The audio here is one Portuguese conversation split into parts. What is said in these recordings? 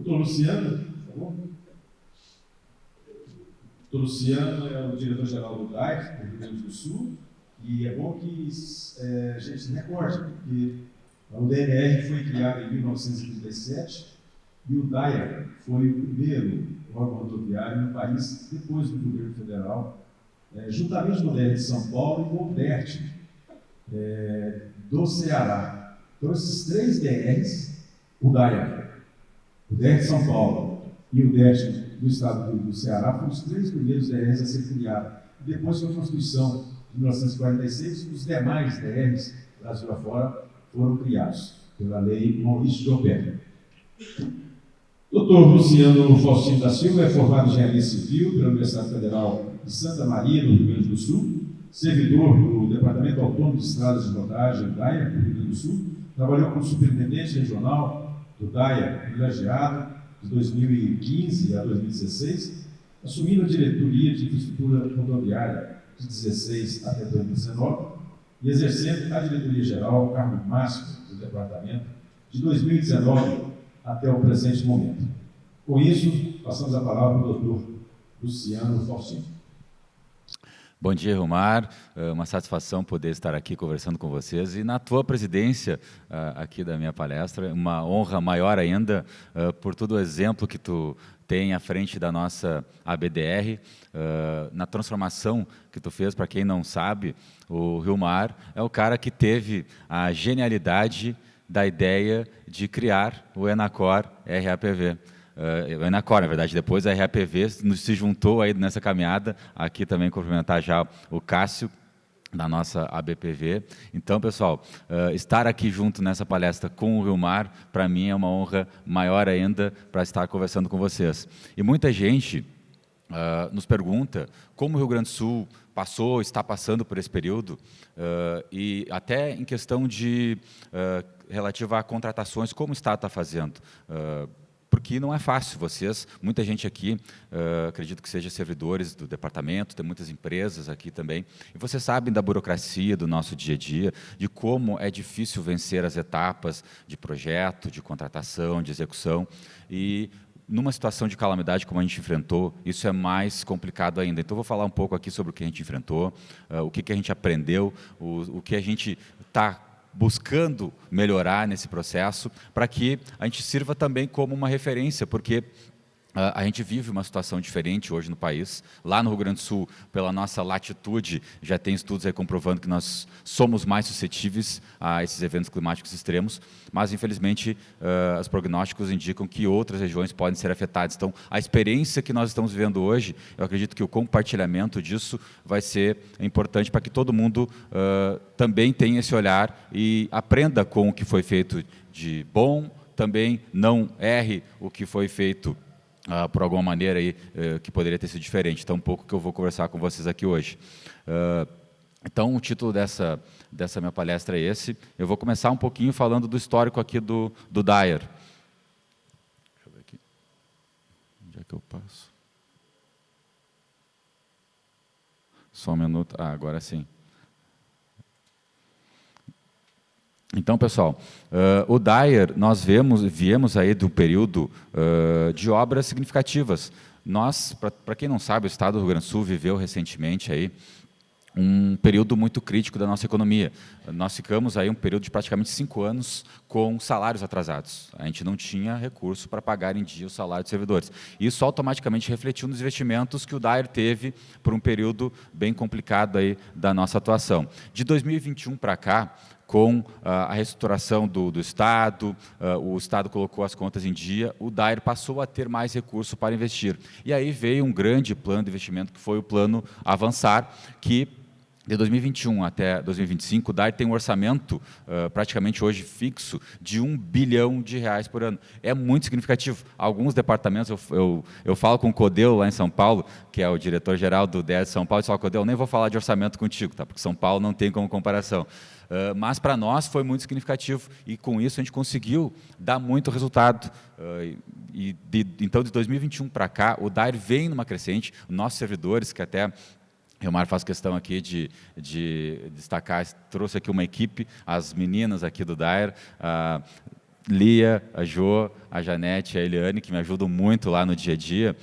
Doutor Luciano, por favor. Doutor Luciano é o diretor-geral do DAIR, do Rio Grande do Sul, e é bom que a gente se recorde, porque o DNR foi criado em 1937 e o DAIR foi o primeiro órgão rodoviário no país, depois do governo federal, juntamente com o DR de São Paulo e com o DERT do Ceará. Então, esses três DRs, o DAIR, o DR de São Paulo e o DERT do estado do Ceará, foram os três primeiros DRs a ser criados. Depois, com a Constituição de 1946, os demais DRs, Brasil afora, foram criados pela Lei Maurício de Albuquerque. Dr. Luciano Faustino da Silva é formado em Engenharia Civil pela Universidade Federal de Santa Maria, no Rio Grande do Sul, servidor do Departamento Autônomo de Estradas de Rodagem, DAIA, do Rio Grande do Sul, trabalhou como superintendente regional do DAIA, privilegiado, de 2015 a 2016, assumindo a diretoria de infraestrutura rodoviária de 2016 até 2019 e exercendo a diretoria geral, cargo máximo do departamento, de 2019 até o presente momento. Com isso, passamos a palavra ao doutor Luciano Faustino. Bom dia, Hilmar. Uma satisfação poder estar aqui conversando com vocês e na tua presidência aqui da minha palestra, uma honra maior ainda por todo o exemplo que tu tem à frente da nossa ABDR, na transformação que tu fez. Para quem não sabe, o Hilmar é o cara que teve a genialidade da ideia de criar o Enacor RAPV. O Enacor, na verdade, depois a RAPV se juntou aí nessa caminhada. Aqui também cumprimentar já o Cássio, da nossa ABPV. Então, pessoal, estar aqui junto nessa palestra com o Hilmar, para mim é uma honra maior ainda para estar conversando com vocês. E muita gente nos pergunta como o Rio Grande do Sul passou, está passando por esse período, e até em questão de relativa a contratações, como o Estado está fazendo. Porque não é fácil, muita gente aqui, acredito que seja servidores do departamento, tem muitas empresas aqui também, e vocês sabem da burocracia do nosso dia a dia, de como é difícil vencer as etapas de projeto, de contratação, de execução, e numa situação de calamidade como a gente enfrentou, isso é mais complicado ainda. Então, vou falar um pouco aqui sobre o que a gente enfrentou, o que a gente aprendeu, o que a gente está buscando melhorar nesse processo, para que a gente sirva também como uma referência, porque a gente vive uma situação diferente hoje no país. Lá no Rio Grande do Sul, pela nossa latitude, já tem estudos aí comprovando que nós somos mais suscetíveis a esses eventos climáticos extremos, mas, infelizmente, os prognósticos indicam que outras regiões podem ser afetadas. Então, a experiência que nós estamos vivendo hoje, eu acredito que o compartilhamento disso vai ser importante para que todo mundo também tenha esse olhar e aprenda com o que foi feito de bom, também não erre o que foi feito por alguma maneira aí, que poderia ter sido diferente. Então, um pouco que eu vou conversar com vocês aqui hoje. Então, o título dessa minha palestra é esse. Eu vou começar um pouquinho falando do histórico aqui do DAIR. Deixa eu ver aqui. Onde é que eu passo? Só um minuto. Agora sim. Então, pessoal, o DAIR, nós viemos aí de um período de obras significativas. Nós, para quem não sabe, o Estado do Rio Grande do Sul viveu recentemente aí um período muito crítico da nossa economia. Nós ficamos aí um período de praticamente 5 anos com salários atrasados. A gente não tinha recurso para pagar em dia o salário dos servidores. Isso automaticamente refletiu nos investimentos que o DAIR teve por um período bem complicado aí da nossa atuação. De 2021 para cá, com a reestruturação do Estado, o Estado colocou as contas em dia, o DAIR passou a ter mais recurso para investir. E aí veio um grande plano de investimento, que foi o Plano Avançar, que de 2021 até 2025, o DAIR tem um orçamento praticamente hoje fixo de R$1 bilhão por ano. É muito significativo. Alguns departamentos, eu falo com o Codeu lá em São Paulo, que é o diretor-geral do DER de São Paulo, e falo, Codeu, nem vou falar de orçamento contigo, tá? Porque São Paulo não tem como comparação. Mas para nós foi muito significativo e com isso a gente conseguiu dar muito resultado. Então, de 2021 para cá, o DAIR vem numa crescente, nossos servidores, que até Hilmar faz questão aqui de destacar, trouxe aqui uma equipe, as meninas aqui do DAIR, Lia, a Jo, a Janete, a Eliane, que me ajudam muito lá no dia a dia.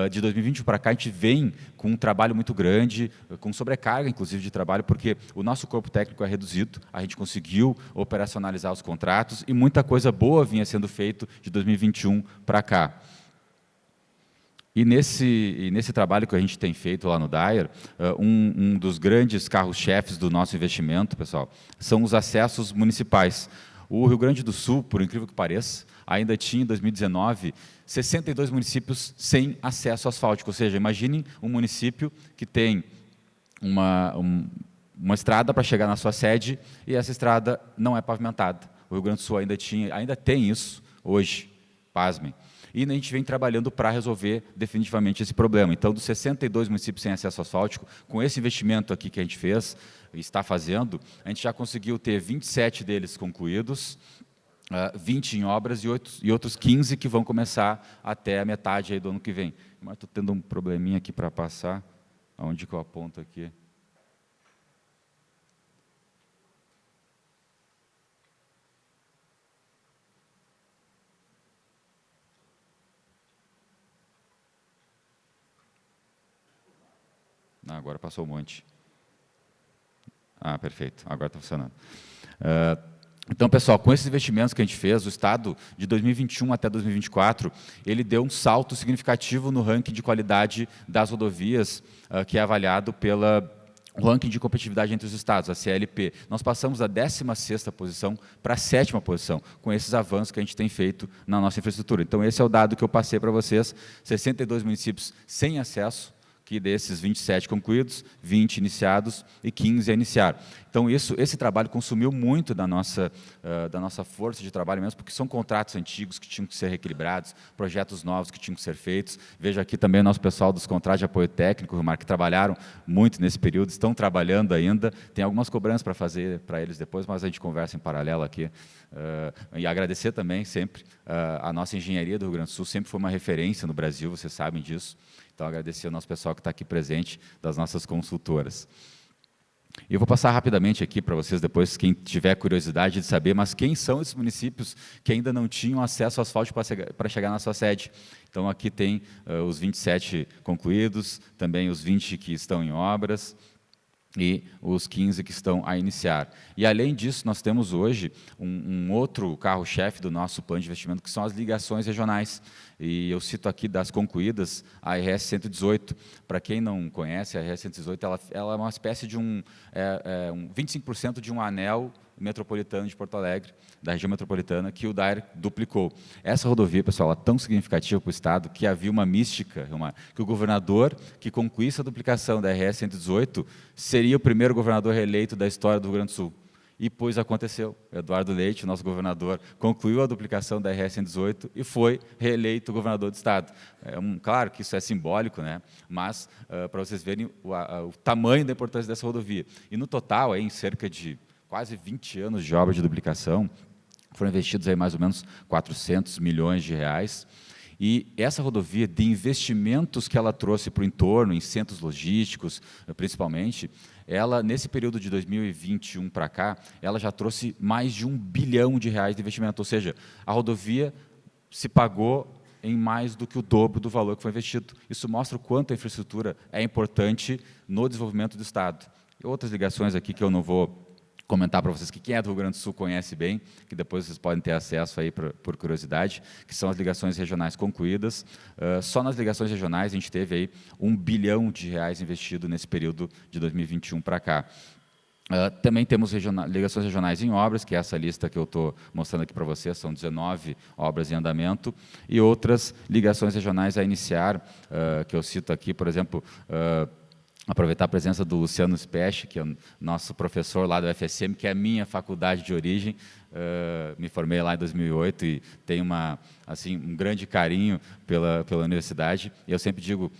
De 2020 para cá, a gente vem com um trabalho muito grande, com sobrecarga, inclusive, de trabalho, porque o nosso corpo técnico é reduzido, a gente conseguiu operacionalizar os contratos e muita coisa boa vinha sendo feita de 2021 para cá. E nesse trabalho que a gente tem feito lá no Dyer, um dos grandes carros-chefes do nosso investimento, pessoal, são os acessos municipais. O Rio Grande do Sul, por incrível que pareça, ainda tinha, em 2019, 62 municípios sem acesso asfáltico. Ou seja, imaginem um município que tem uma estrada para chegar na sua sede e essa estrada não é pavimentada. O Rio Grande do Sul ainda tem isso hoje, pasmem. E a gente vem trabalhando para resolver definitivamente esse problema. Então, dos 62 municípios sem acesso asfáltico, com esse investimento aqui que a gente fez, está fazendo, a gente já conseguiu ter 27 deles concluídos, 20 em obras e outros 15 que vão começar até a metade aí do ano que vem. Mas estou tendo um probleminha aqui para passar. Onde que eu aponto aqui? Agora passou um monte. Perfeito. Agora está funcionando. Então, pessoal, com esses investimentos que a gente fez, o Estado, de 2021 até 2024, ele deu um salto significativo no ranking de qualidade das rodovias, que é avaliado pela ranking de competitividade entre os estados, a CLP. Nós passamos da 16ª posição para a 7ª posição, com esses avanços que a gente tem feito na nossa infraestrutura. Então, esse é o dado que eu passei para vocês, 62 municípios sem acesso, que desses 27 concluídos, 20 iniciados e 15 a iniciar. Então, esse trabalho consumiu muito da nossa força de trabalho mesmo, porque são contratos antigos que tinham que ser reequilibrados, projetos novos que tinham que ser feitos. Vejo aqui também o nosso pessoal dos contratos de apoio técnico, Romar, que trabalharam muito nesse período, estão trabalhando ainda. Tem algumas cobranças para fazer para eles depois, mas a gente conversa em paralelo aqui. E agradecer também sempre a nossa engenharia do Rio Grande do Sul, sempre foi uma referência no Brasil, vocês sabem disso. Então, agradecer ao nosso pessoal que está aqui presente, das nossas consultoras. Eu vou passar rapidamente aqui para vocês, depois, quem tiver curiosidade de saber, mas quem são esses municípios que ainda não tinham acesso ao asfalto para chegar na sua sede. Então, aqui tem os 27 concluídos, também os 20 que estão em obras, e os 15 que estão a iniciar. E, além disso, nós temos hoje um outro carro-chefe do nosso plano de investimento, que são as ligações regionais. E eu cito aqui das concluídas, a RS 118. Para quem não conhece, a RS 118 ela é uma espécie de 25% de um anel metropolitano de Porto Alegre, da região metropolitana, que o Dyer duplicou. Essa rodovia, pessoal, é tão significativa para o Estado que havia uma mística, que o governador que concluísse a duplicação da RS 118 seria o primeiro governador reeleito da história do Rio Grande do Sul. E, pois, aconteceu. Eduardo Leite, nosso governador, concluiu a duplicação da RS 118 e foi reeleito governador do Estado. Claro que isso é simbólico, né? Mas para vocês verem o tamanho da importância dessa rodovia. E, no total, em cerca de quase 20 anos de obra de duplicação, foram investidos aí mais ou menos 400 milhões de reais. E essa rodovia, de investimentos que ela trouxe para o entorno, em centros logísticos, principalmente, ela, nesse período de 2021 para cá, ela já trouxe mais de R$1 bilhão de investimento. Ou seja, a rodovia se pagou em mais do que o dobro do valor que foi investido. Isso mostra o quanto a infraestrutura é importante no desenvolvimento do Estado. E outras ligações aqui que eu não vou comentar para vocês, que quem é do Rio Grande do Sul conhece bem, que depois vocês podem ter acesso aí por curiosidade, que são as ligações regionais concluídas. Só nas ligações regionais a gente teve aí R$1 bilhão investido nesse período de 2021 para cá. Também temos ligações regionais em obras, que é essa lista que eu estou mostrando aqui para vocês, são 19 obras em andamento, e outras ligações regionais a iniciar, que eu cito aqui, por exemplo, aproveitar a presença do Luciano Speche, que é o nosso professor lá do UFSM, que é a minha faculdade de origem. Me formei lá em 2008 e tenho um grande carinho pela universidade. E eu sempre digo,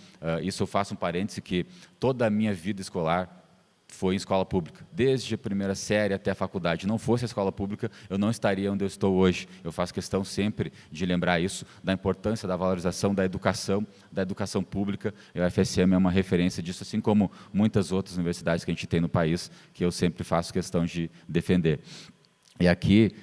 isso eu faço um parêntese, que toda a minha vida escolar foi em escola pública, desde a primeira série até a faculdade. Não fosse a escola pública, eu não estaria onde eu estou hoje. Eu faço questão sempre de lembrar isso, da importância da valorização da educação pública. E a UFSM é uma referência disso, assim como muitas outras universidades que a gente tem no país, que eu sempre faço questão de defender. E aqui,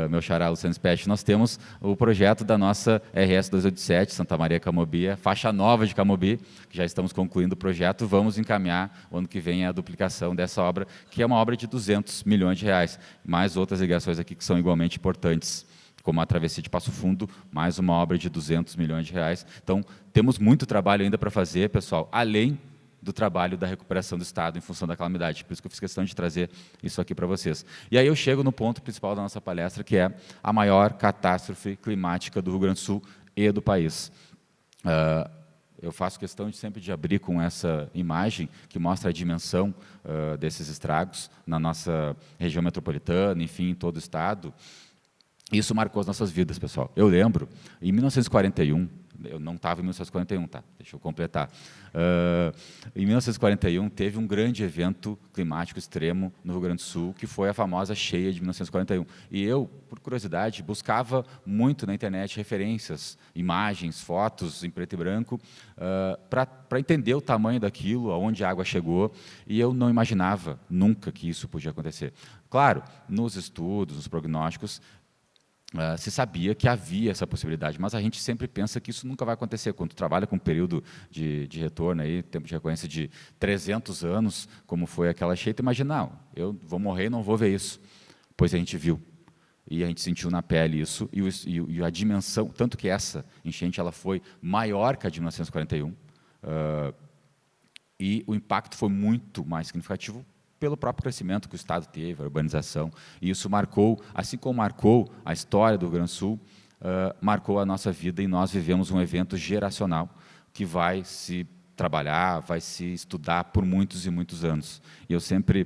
meu xará Luciano Spett, nós temos o projeto da nossa RS 287, Santa Maria Camobi, a faixa nova de Camobi, que já estamos concluindo o projeto, vamos encaminhar o ano que vem a duplicação dessa obra, que é uma obra de 200 milhões de reais, mais outras ligações aqui que são igualmente importantes, como a travessia de Passo Fundo, mais uma obra de 200 milhões de reais. Então, temos muito trabalho ainda para fazer, pessoal, além do trabalho da recuperação do Estado em função da calamidade. Por isso que eu fiz questão de trazer isso aqui para vocês. E aí eu chego no ponto principal da nossa palestra, que é a maior catástrofe climática do Rio Grande do Sul e do país. Eu faço questão de sempre de abrir com essa imagem que mostra a dimensão desses estragos na nossa região metropolitana, enfim, em todo o Estado. Isso marcou as nossas vidas, pessoal. Eu lembro, em 1941, eu não estava em 1941, tá? Deixa eu completar. Em 1941, teve um grande evento climático extremo no Rio Grande do Sul, que foi a famosa cheia de 1941. E eu, por curiosidade, buscava muito na internet referências, imagens, fotos em preto e branco, para entender o tamanho daquilo, aonde a água chegou, e eu não imaginava nunca que isso podia acontecer. Claro, nos estudos, nos prognósticos, se sabia que havia essa possibilidade, mas a gente sempre pensa que isso nunca vai acontecer. Quando trabalha com um período de retorno, aí, tempo de recorrência de 300 anos, como foi aquela cheia, imagina, não, eu vou morrer e não vou ver isso. Pois a gente viu, e a gente sentiu na pele isso, e a dimensão, tanto que essa enchente ela foi maior que a de 1941, e o impacto foi muito mais significativo pelo próprio crescimento que o Estado teve, a urbanização, e isso marcou, assim como marcou a história do Rio Grande do Sul, marcou a nossa vida, e nós vivemos um evento geracional que vai se trabalhar, vai se estudar por muitos e muitos anos. E eu sempre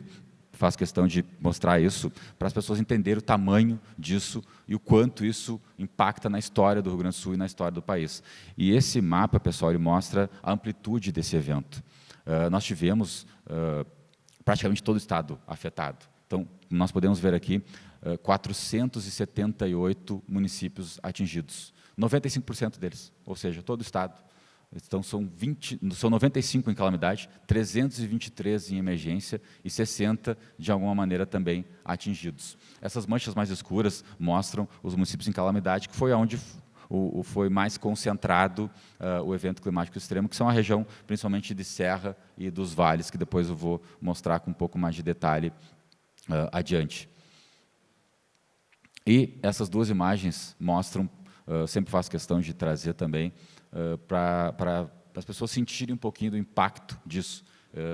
faço questão de mostrar isso para as pessoas entenderem o tamanho disso e o quanto isso impacta na história do Rio Grande do Sul e na história do país. E esse mapa, pessoal, ele mostra a amplitude desse evento. Nós tivemos praticamente todo o estado afetado. Então, nós podemos ver aqui 478 municípios atingidos, 95% deles, ou seja, todo o estado. Então, são 95 em calamidade, 323 em emergência e 60, de alguma maneira, também atingidos. Essas manchas mais escuras mostram os municípios em calamidade, que foi onde foi mais concentrado o evento climático extremo, que são a região principalmente de serra e dos vales, que depois eu vou mostrar com um pouco mais de detalhe adiante. E essas duas imagens mostram, sempre faço questão de trazer também, para as pessoas sentirem um pouquinho do impacto disso.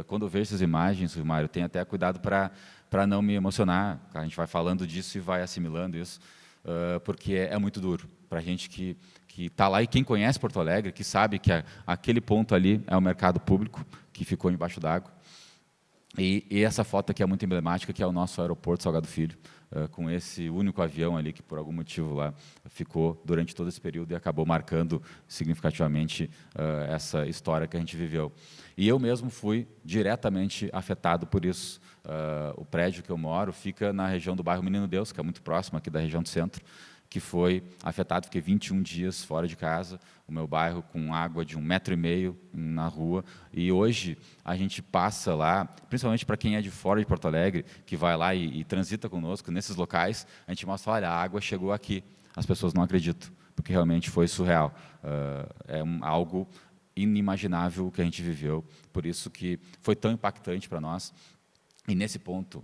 Quando eu vejo essas imagens, Mário, eu tenho até cuidado para não me emocionar, a gente vai falando disso e vai assimilando isso, porque é muito duro para a gente que está lá, e quem conhece Porto Alegre, que sabe que aquele ponto ali é o mercado público, que ficou embaixo d'água. E essa foto aqui é muito emblemática, que é o nosso aeroporto Salgado Filho, com esse único avião ali, que por algum motivo lá ficou durante todo esse período e acabou marcando significativamente essa história que a gente viveu. E eu mesmo fui diretamente afetado por isso. O prédio que eu moro fica na região do bairro Menino Deus, que é muito próximo aqui da região do centro, que foi afetado, fiquei 21 dias fora de casa, o meu bairro com água de 1,5 m na rua, e hoje a gente passa lá, principalmente para quem é de fora de Porto Alegre, que vai lá e transita conosco nesses locais, a gente mostra, olha, a água chegou aqui, as pessoas não acreditam, porque realmente foi surreal, algo inimaginável o que a gente viveu, por isso que foi tão impactante para nós, e nesse ponto,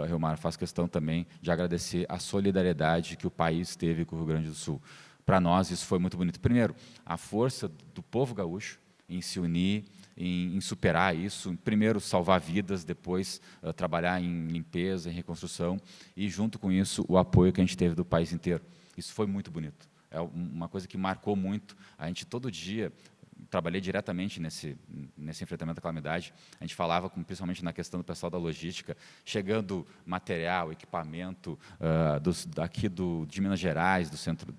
Hilmar, faço questão também de agradecer a solidariedade que o país teve com o Rio Grande do Sul. Para nós, isso foi muito bonito. Primeiro, a força do povo gaúcho em se unir, em superar isso. Primeiro, salvar vidas, depois trabalhar em limpeza, em reconstrução, e, junto com isso, o apoio que a gente teve do país inteiro. Isso foi muito bonito. É uma coisa que marcou muito. A gente, todo dia, trabalhei diretamente nesse enfrentamento da calamidade, a gente falava, principalmente na questão do pessoal da logística, chegando material, equipamento, aqui de Minas Gerais, do centro,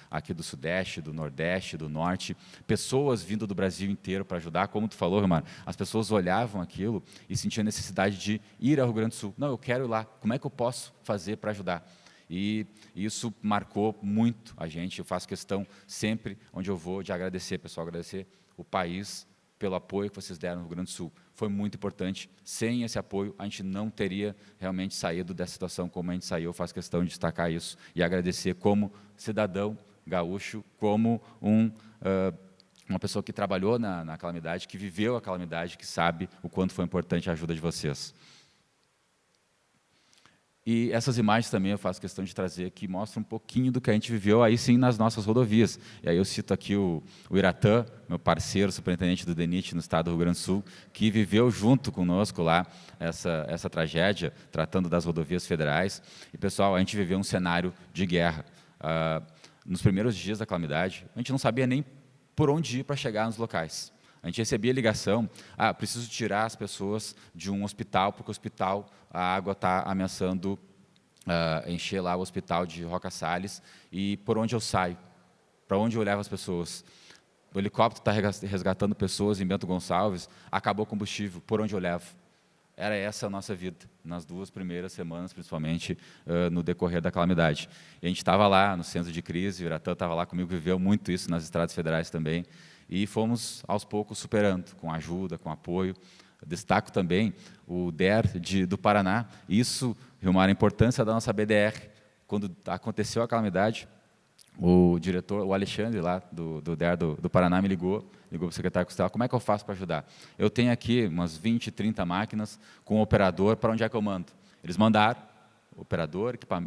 aqui do Sudeste, do Nordeste, do Norte, pessoas vindo do Brasil inteiro para ajudar, como tu falou, Romar, as pessoas olhavam aquilo e sentiam a necessidade de ir ao Rio Grande do Sul. Não, eu quero ir lá, como é que eu posso fazer para ajudar? E isso marcou muito a gente. Eu faço questão sempre, onde eu vou, de agradecer, pessoal, agradecer o país pelo apoio que vocês deram no Rio Grande do Sul. foi muito importante. Sem esse apoio, a gente não teria realmente saído dessa situação como a gente saiu. Eu faço questão de destacar isso e agradecer como cidadão gaúcho, como uma pessoa que trabalhou na calamidade, que viveu a calamidade, que sabe o quanto foi importante a ajuda de vocês. E essas imagens também eu faço questão de trazer, que mostram um pouquinho do que a gente viveu aí sim nas nossas rodovias. E aí eu cito aqui o Iratã, meu parceiro, superintendente do DENIT no estado do Rio Grande do Sul, que viveu junto conosco lá essa tragédia, tratando das rodovias federais. E, pessoal, a gente viveu um cenário de guerra. Nos primeiros dias da calamidade, a gente não sabia nem por onde ir para chegar nos locais. A gente recebia ligação, preciso tirar as pessoas de um hospital, porque o hospital, a água está ameaçando encher lá o hospital de Roca Salles, e por onde eu saio? Para onde eu levo as pessoas? O helicóptero está resgatando pessoas em Bento Gonçalves, acabou o combustível, por onde eu levo? Era essa a nossa vida, nas 2 primeiras semanas, principalmente no decorrer da calamidade. E a gente estava lá no centro de crise, o Iratã estava lá comigo, viveu muito isso nas estradas federais também, e fomos, aos poucos, superando, com ajuda, com apoio. Destaco também o DER do Paraná. Isso, Vilmar, a importância da nossa BDR. Quando aconteceu a calamidade, o diretor, o Alexandre, lá do DER do Paraná, me ligou para o secretário Costela, como é que eu faço para ajudar? Eu tenho aqui umas 20, 30 máquinas com um operador, para onde é que eu mando? Eles mandaram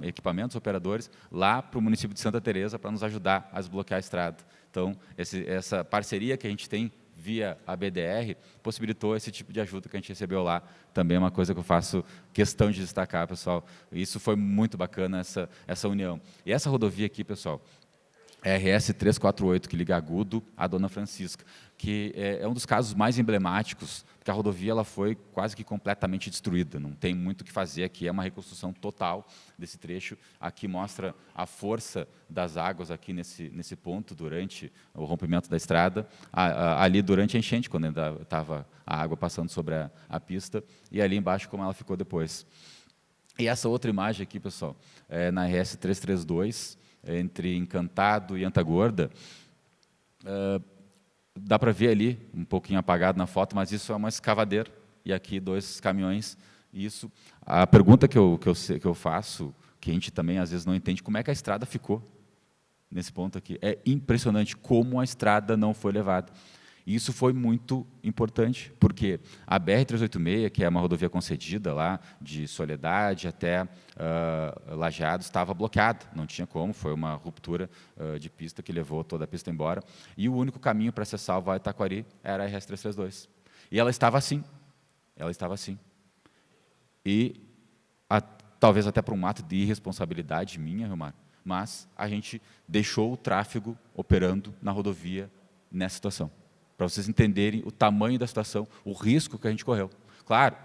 equipamentos, operadores, lá para o município de Santa Teresa para nos ajudar a desbloquear a estrada. Então, essa parceria que a gente tem via a BDR possibilitou esse tipo de ajuda que a gente recebeu lá. Também é uma coisa que eu faço questão de destacar, pessoal. Isso foi muito bacana, essa união. E essa rodovia aqui, pessoal, é a RS 348, que liga Agudo à Dona Francisca, que é um dos casos mais emblemáticos, porque a rodovia ela foi quase que completamente destruída, não tem muito o que fazer aqui, é uma reconstrução total desse trecho. Aqui mostra a força das águas aqui nesse ponto, durante o rompimento da estrada, ali durante a enchente, quando ainda estava a água passando sobre a pista, e ali embaixo como ela ficou depois. E essa outra imagem aqui, pessoal, é na RS 332, entre Encantado e Antagorda, dá para ver ali, um pouquinho apagado na foto, mas isso é uma escavadeira, e aqui 2 caminhões. Isso, a pergunta que eu faço, que a gente também às vezes não entende, como é que a estrada ficou nesse ponto aqui? É impressionante como a estrada não foi levada. E isso foi muito importante, porque a BR-386, que é uma rodovia concedida lá, de Soledade até Lajeados, estava bloqueada, não tinha como, foi uma ruptura de pista que levou toda a pista embora, e o único caminho para acessar o Vale do Taquari era a RS-332. E ela estava assim, E, talvez até por um ato de irresponsabilidade minha, Vilmar, mas a gente deixou o tráfego operando na rodovia nessa situação, para vocês entenderem o tamanho da situação, o risco que a gente correu. Claro,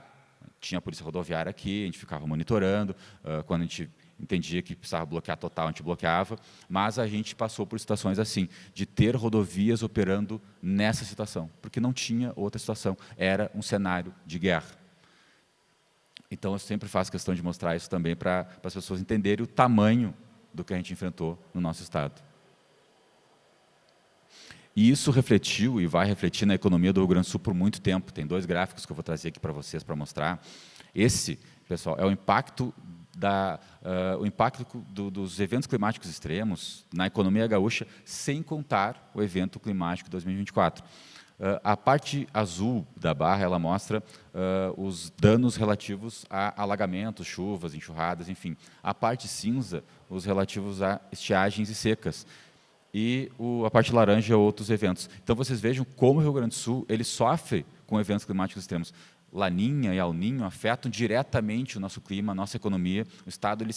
tinha a polícia rodoviária aqui, a gente ficava monitorando, quando a gente entendia que precisava bloquear total, a gente bloqueava, mas a gente passou por situações assim, de ter rodovias operando nessa situação, porque não tinha outra situação, era um cenário de guerra. Então, eu sempre faço questão de mostrar isso também para as pessoas entenderem o tamanho do que a gente enfrentou no nosso estado. E isso refletiu e vai refletir na economia do Rio Grande do Sul por muito tempo. Tem 2 gráficos que eu vou trazer aqui para vocês para mostrar. Esse, pessoal, é o impacto dos eventos climáticos extremos na economia gaúcha, sem contar o evento climático 2024. A parte azul da barra ela mostra os danos relativos a alagamentos, chuvas, enxurradas, enfim. A parte cinza, os relativos a estiagens e secas. E a parte laranja é outros eventos. Então, vocês vejam como o Rio Grande do Sul ele sofre com eventos climáticos extremos. Laninha e El Niño afetam diretamente o nosso clima, a nossa economia. O Estado, ele,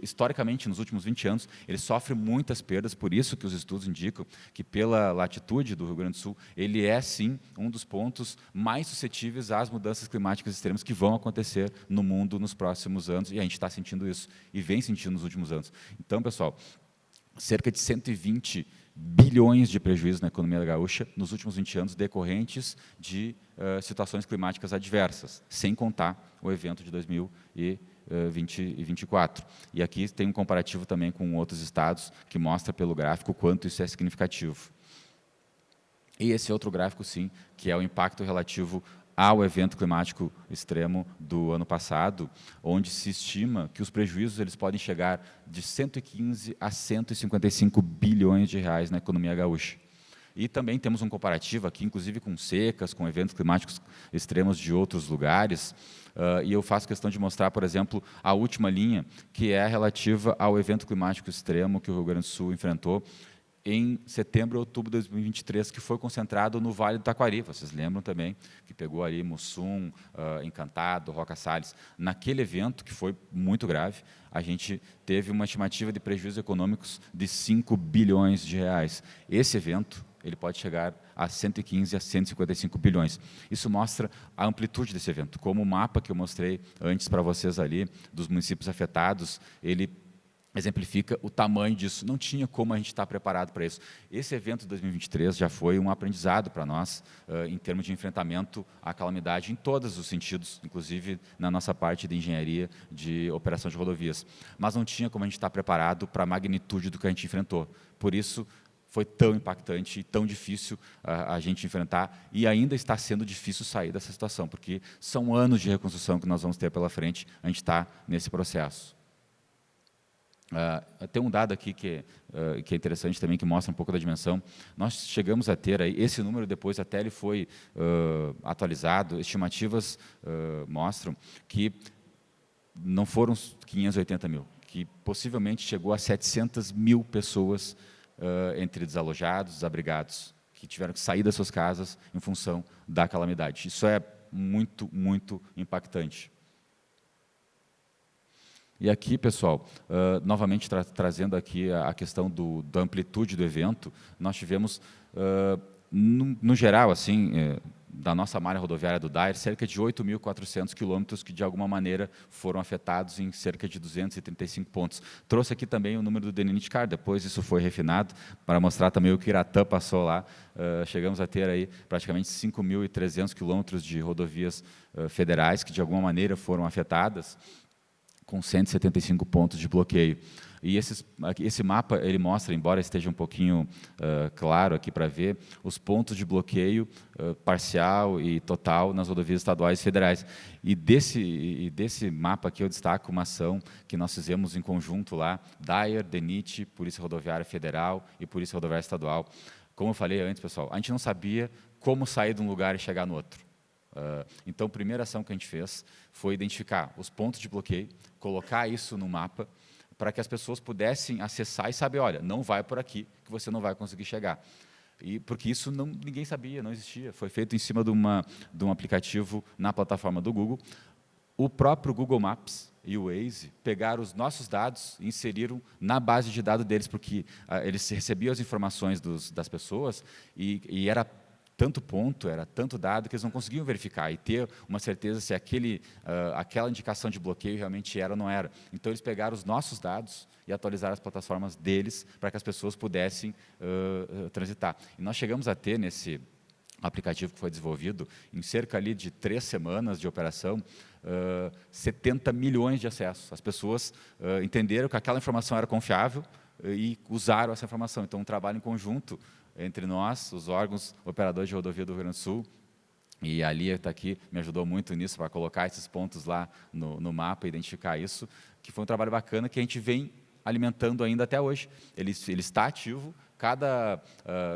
historicamente, nos últimos 20 anos, ele sofre muitas perdas, por isso que os estudos indicam que, pela latitude do Rio Grande do Sul, ele é, sim, um dos pontos mais suscetíveis às mudanças climáticas extremas que vão acontecer no mundo nos próximos anos, e a gente está sentindo isso, e vem sentindo nos últimos anos. Então, pessoal, cerca de 120 bilhões de prejuízos na economia gaúcha nos últimos 20 anos decorrentes de situações climáticas adversas, sem contar o evento de 2024. E aqui tem um comparativo também com outros estados que mostra pelo gráfico o quanto isso é significativo. E esse outro gráfico, sim, que é o impacto relativo ao evento climático extremo do ano passado, onde se estima que os prejuízos eles podem chegar de 115 a 155 bilhões de reais na economia gaúcha. E também temos um comparativo aqui, inclusive com secas, com eventos climáticos extremos de outros lugares, e eu faço questão de mostrar, por exemplo, a última linha, que é relativa ao evento climático extremo que o Rio Grande do Sul enfrentou em setembro e outubro de 2023, que foi concentrado no Vale do Taquari. Vocês lembram também que pegou ali Mussum, Encantado, Roca Salles. Naquele evento, que foi muito grave, a gente teve uma estimativa de prejuízos econômicos de 5 bilhões de reais. Esse evento ele pode chegar a 115 a 155 bilhões. Isso mostra a amplitude desse evento. Como o mapa que eu mostrei antes para vocês ali, dos municípios afetados, ele exemplifica o tamanho disso. Não tinha como a gente estar preparado para isso. Esse evento de 2023 já foi um aprendizado para nós, em termos de enfrentamento à calamidade em todos os sentidos, inclusive na nossa parte de engenharia de operação de rodovias. Mas não tinha como a gente estar preparado para a magnitude do que a gente enfrentou. Por isso, foi tão impactante e tão difícil a gente enfrentar, e ainda está sendo difícil sair dessa situação, porque são anos de reconstrução que nós vamos ter pela frente, a gente está nesse processo. Tem um dado aqui que é interessante também, que mostra um pouco da dimensão. Nós chegamos a ter, aí, esse número depois até ele foi atualizado, estimativas mostram que não foram 580 mil, que possivelmente chegou a 700 mil pessoas entre desalojados, desabrigados, que tiveram que sair das suas casas em função da calamidade. Isso é muito, muito impactante. E aqui, pessoal, novamente trazendo aqui a questão da amplitude do evento, nós tivemos, no geral, assim, da nossa malha rodoviária do DAER, cerca de 8.400 quilômetros que, de alguma maneira, foram afetados em cerca de 235 pontos. Trouxe aqui também o número do DNITCAR, depois isso foi refinado, para mostrar também o que Iratã passou lá. Chegamos a ter aí praticamente 5.300 quilômetros de rodovias federais que, de alguma maneira, foram afetadas, com 175 pontos de bloqueio. E esse mapa ele mostra, embora esteja um pouquinho claro aqui para ver, os pontos de bloqueio parcial e total nas rodovias estaduais e federais. E desse mapa aqui eu destaco uma ação que nós fizemos em conjunto lá, DAER, DENIT, Polícia Rodoviária Federal e Polícia Rodoviária Estadual. Como eu falei antes, pessoal, a gente não sabia como sair de um lugar e chegar no outro. Então, a primeira ação que a gente fez foi identificar os pontos de bloqueio, colocar isso no mapa, para que as pessoas pudessem acessar e saber, olha, não vai por aqui, que você não vai conseguir chegar. Porque isso ninguém sabia, não existia. Foi feito em cima de um aplicativo na plataforma do Google. O próprio Google Maps e o Waze pegaram os nossos dados e inseriram na base de dados deles, porque eles recebiam as informações das pessoas e era tanto ponto, era tanto dado que eles não conseguiam verificar e ter uma certeza se aquela indicação de bloqueio realmente era ou não era. Então, eles pegaram os nossos dados e atualizaram as plataformas deles para que as pessoas pudessem transitar. E nós chegamos a ter, nesse aplicativo que foi desenvolvido, em cerca ali de 3 semanas de operação, 70 milhões de acessos. As pessoas entenderam que aquela informação era confiável e usaram essa informação. Então, um trabalho em conjunto entre nós, os órgãos operadores de rodovia do Rio Grande do Sul, e a Lia está aqui, me ajudou muito nisso, para colocar esses pontos lá no mapa, identificar isso, que foi um trabalho bacana que a gente vem alimentando ainda até hoje. Ele está ativo, cada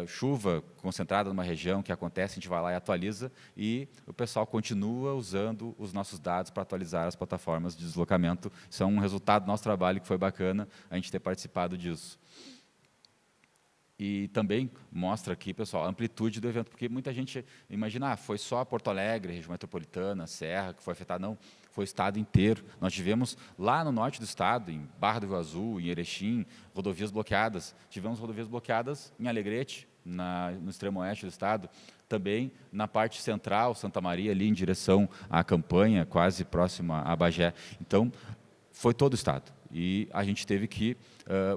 chuva concentrada numa região que acontece, a gente vai lá e atualiza, e o pessoal continua usando os nossos dados para atualizar as plataformas de deslocamento. Isso é um resultado do nosso trabalho que foi bacana a gente ter participado disso. E também mostra aqui, pessoal, a amplitude do evento, porque muita gente imagina, foi só Porto Alegre, região metropolitana, Serra, que foi afetada. Não, foi o estado inteiro. Nós tivemos lá no norte do estado, em Barra do Rio Azul, em Erechim, rodovias bloqueadas. Tivemos rodovias bloqueadas em Alegrete, no extremo oeste do estado, também na parte central, Santa Maria, ali em direção à Campanha, quase próxima a Bagé. Então, foi todo o estado. E a gente teve que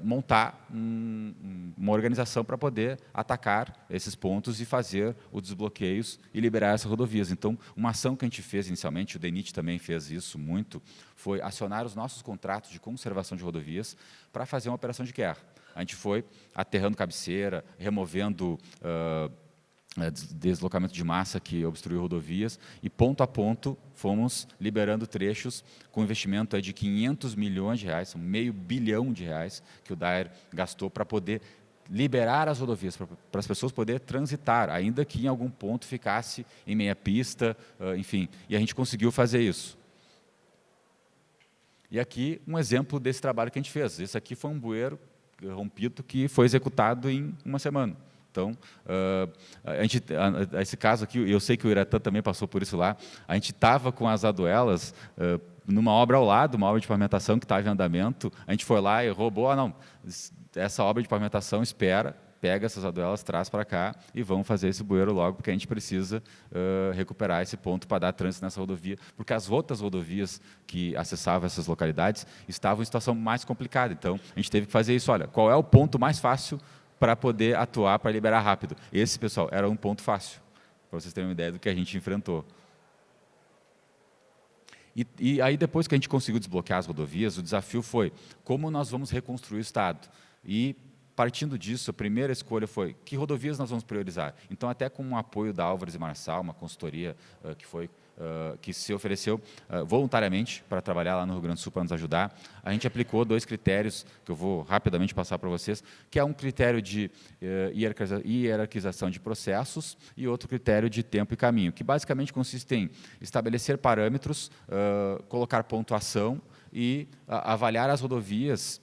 montar uma organização para poder atacar esses pontos e fazer os desbloqueios e liberar essas rodovias. Então, uma ação que a gente fez inicialmente, o DENIT também fez isso muito, foi acionar os nossos contratos de conservação de rodovias para fazer uma operação de guerra. A gente foi aterrando cabeceira, removendo deslocamento de massa que obstruiu rodovias, e ponto a ponto fomos liberando trechos com investimento de 500 milhões de reais, são meio bilhão de reais que o DAER gastou para poder liberar as rodovias, para as pessoas poderem transitar, ainda que em algum ponto ficasse em meia pista, enfim, e a gente conseguiu fazer isso. E aqui um exemplo desse trabalho que a gente fez. Esse aqui foi um bueiro rompido que foi executado em uma semana. Então, esse caso aqui, eu sei que o Iratã também passou por isso lá, a gente estava com as aduelas numa obra ao lado, uma obra de pavimentação que estava em andamento, a gente foi lá e roubou, não, essa obra de pavimentação espera, pega essas aduelas, traz para cá e vamos fazer esse bueiro logo, porque a gente precisa recuperar esse ponto para dar trânsito nessa rodovia, porque as outras rodovias que acessavam essas localidades estavam em situação mais complicada. Então, a gente teve que fazer isso. Olha, qual é o ponto mais fácil para poder atuar, para liberar rápido? Esse, pessoal, era um ponto fácil, para vocês terem uma ideia do que a gente enfrentou. E aí, depois que a gente conseguiu desbloquear as rodovias, o desafio foi como nós vamos reconstruir o Estado. E, partindo disso, a primeira escolha foi que rodovias nós vamos priorizar. Então, até com o apoio da Álvares e Marçal, uma consultoria que se ofereceu voluntariamente para trabalhar lá no Rio Grande do Sul para nos ajudar, a gente aplicou 2 critérios, que eu vou rapidamente passar para vocês, que é um critério de hierarquização de processos e outro critério de tempo e caminho, que basicamente consiste em estabelecer parâmetros, colocar pontuação e avaliar as rodovias,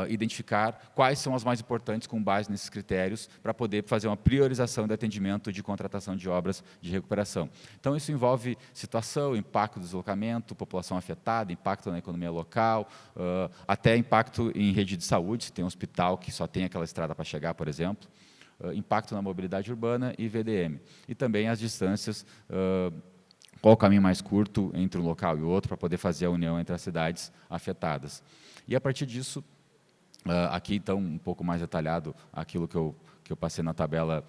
identificar quais são as mais importantes com base nesses critérios para poder fazer uma priorização de atendimento de contratação de obras de recuperação. Então, isso envolve situação, impacto do deslocamento, população afetada, impacto na economia local, até impacto em rede de saúde, se tem um hospital que só tem aquela estrada para chegar, por exemplo, impacto na mobilidade urbana e VDM. E também as distâncias, qual o caminho mais curto entre um local e outro para poder fazer a união entre as cidades afetadas. E, a partir disso, aqui, então, um pouco mais detalhado aquilo que eu passei na tabela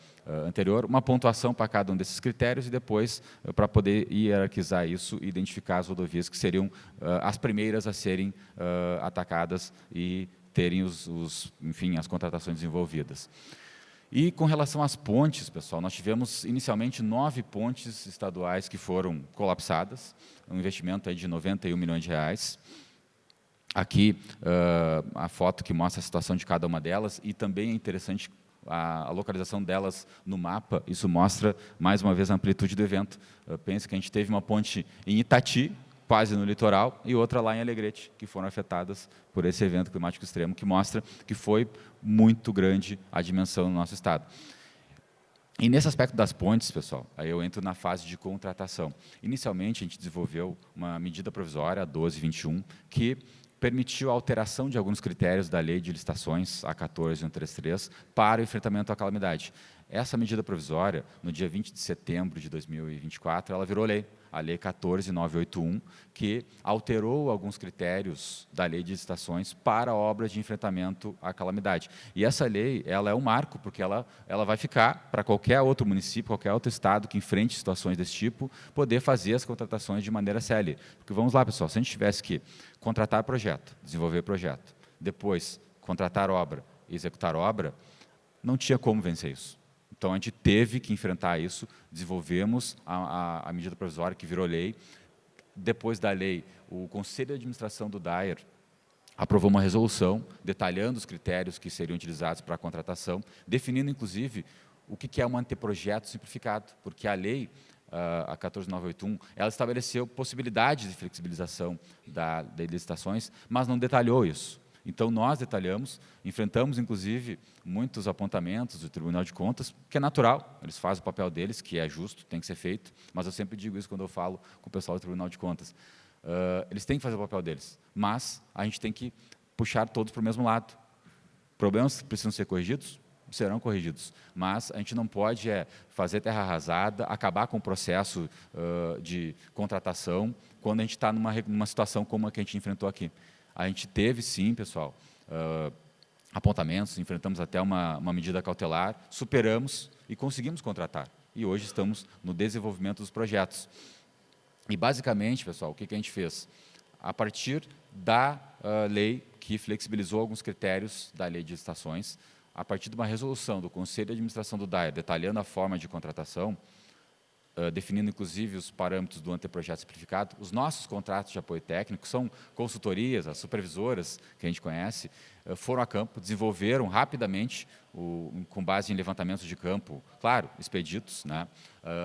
anterior, uma pontuação para cada um desses critérios e depois, para poder hierarquizar isso e identificar as rodovias que seriam as primeiras a serem atacadas e terem enfim, as contratações desenvolvidas. E com relação às pontes, pessoal, nós tivemos inicialmente 9 pontes estaduais que foram colapsadas, um investimento aí de 91 milhões de reais. Aqui, a foto que mostra a situação de cada uma delas, e também é interessante a localização delas no mapa, isso mostra, mais uma vez, a amplitude do evento. Pense que a gente teve uma ponte em Itati, quase no litoral, e outra lá em Alegrete, que foram afetadas por esse evento climático extremo, que mostra que foi muito grande a dimensão no nosso estado. E nesse aspecto das pontes, pessoal, aí eu entro na fase de contratação. Inicialmente, a gente desenvolveu uma medida provisória, a 1221, que permitiu a alteração de alguns critérios da Lei de Licitações, a 14133, para o enfrentamento à calamidade. Essa medida provisória, no dia 20 de setembro de 2024, ela virou lei, a Lei 14981, que alterou alguns critérios da Lei de Licitações para obras de enfrentamento à calamidade. E essa lei, ela é um marco, porque ela vai ficar para qualquer outro município, qualquer outro estado que enfrente situações desse tipo, poder fazer as contratações de maneira célere. Porque vamos lá, pessoal, se a gente tivesse que contratar projeto, desenvolver projeto, depois contratar obra e executar obra, não tinha como vencer isso. Então, a gente teve que enfrentar isso, desenvolvemos a medida provisória que virou lei. Depois da lei, o Conselho de Administração do DAER aprovou uma resolução detalhando os critérios que seriam utilizados para a contratação, definindo, inclusive, o que é um anteprojeto simplificado, porque a lei, a 14981, ela estabeleceu possibilidades de flexibilização das licitações, mas não detalhou isso. Então, nós detalhamos, enfrentamos, inclusive, muitos apontamentos do Tribunal de Contas, que é natural, eles fazem o papel deles, que é justo, tem que ser feito, mas eu sempre digo isso quando eu falo com o pessoal do Tribunal de Contas. Eles têm que fazer o papel deles, mas a gente tem que puxar todos para o mesmo lado. Problemas que precisam ser corrigidos, serão corrigidos, mas a gente não pode fazer terra arrasada, acabar com o processo de contratação, quando a gente está numa situação como a que a gente enfrentou aqui. A gente teve, sim, pessoal, apontamentos, enfrentamos até uma medida cautelar, superamos e conseguimos contratar. E hoje estamos no desenvolvimento dos projetos. E, basicamente, pessoal, o que a gente fez? A partir da lei que flexibilizou alguns critérios da Lei de Licitações, a partir de uma resolução do Conselho de Administração do DAER, detalhando a forma de contratação, definindo, inclusive, os parâmetros do anteprojeto simplificado, os nossos contratos de apoio técnico, são consultorias, as supervisoras que a gente conhece, foram a campo, desenvolveram rapidamente, com base em levantamentos de campo, claro, expeditos, né,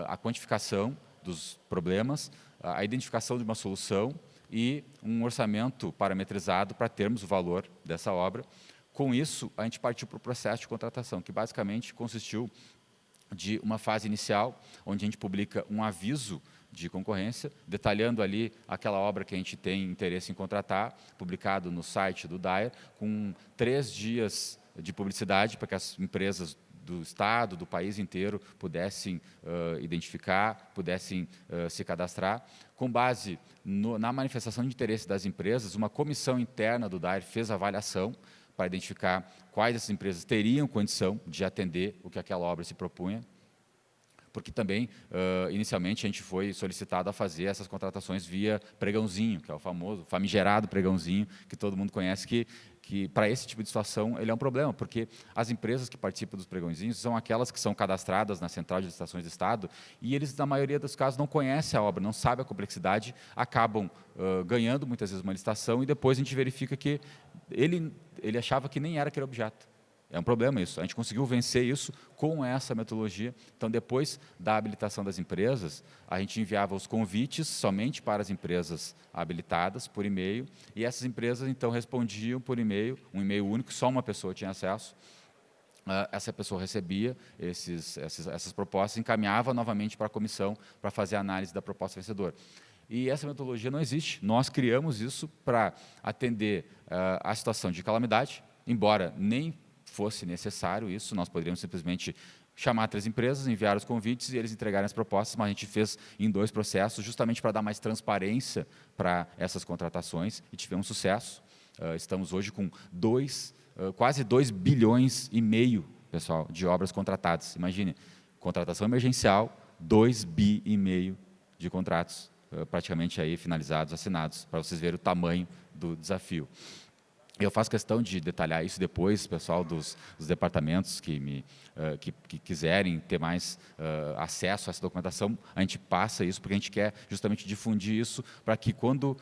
a quantificação dos problemas, a identificação de uma solução e um orçamento parametrizado para termos o valor dessa obra. Com isso, a gente partiu para o processo de contratação, que basicamente consistiu de uma fase inicial, onde a gente publica um aviso de concorrência, detalhando ali aquela obra que a gente tem interesse em contratar, publicado no site do DAER, com 3 dias de publicidade para que as empresas do Estado, do país inteiro, pudessem identificar, pudessem se cadastrar. Com base na manifestação de interesse das empresas, uma comissão interna do DAER fez a avaliação para identificar quais essas empresas teriam condição de atender o que aquela obra se propunha, porque também, inicialmente, a gente foi solicitado a fazer essas contratações via pregãozinho, que é o famoso, famigerado pregãozinho, que todo mundo conhece, que para esse tipo de situação ele é um problema, porque as empresas que participam dos pregãozinhos são aquelas que são cadastradas na Central de Licitações do Estado, e eles, na maioria dos casos, não conhecem a obra, não sabem a complexidade, acabam ganhando, muitas vezes, uma licitação, e depois a gente verifica que ele achava que nem era aquele objeto. É um problema isso. A gente conseguiu vencer isso com essa metodologia. Então, depois da habilitação das empresas, a gente enviava os convites somente para as empresas habilitadas por e-mail, e essas empresas, então, respondiam por e-mail, um e-mail único, só uma pessoa tinha acesso. Essa pessoa recebia essas propostas, encaminhava novamente para a comissão para fazer a análise da proposta vencedora. E essa metodologia não existe. Nós criamos isso para atender a situação de calamidade, embora nem fosse necessário isso, nós poderíamos simplesmente chamar 3 empresas, enviar os convites e eles entregarem as propostas, mas a gente fez em 2 processos, justamente para dar mais transparência para essas contratações, e tivemos sucesso. Estamos hoje com quase 2,5 bilhões, pessoal, de obras contratadas. Imagine, contratação emergencial, 2,5 bi de contratos, praticamente aí finalizados, assinados, para vocês verem o tamanho do desafio. Eu faço questão de detalhar isso depois, pessoal dos departamentos que quiserem ter mais acesso a essa documentação, a gente passa isso, porque a gente quer justamente difundir isso, para que quando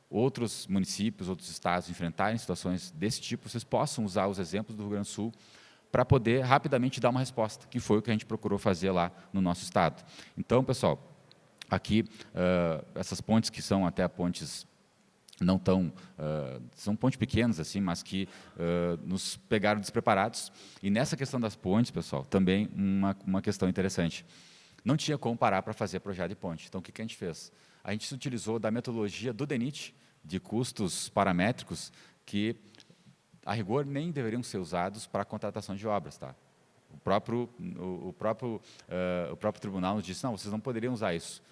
outros municípios, outros estados enfrentarem situações desse tipo, vocês possam usar os exemplos do Rio Grande do Sul para poder rapidamente dar uma resposta, que foi o que a gente procurou fazer lá no nosso estado. Então, pessoal, aqui, essas pontes que são até pontes não tão, são pontes pequenas assim, mas que nos pegaram despreparados. E nessa questão das pontes, pessoal, também uma questão interessante. Não tinha como parar para fazer projeto de ponte. Então, o que a gente fez? A gente se utilizou da metodologia do DENIT, de custos paramétricos, que, a rigor, nem deveriam ser usados para a contratação de obras. Tá? O próprio tribunal nos disse, não, vocês não poderiam usar isso.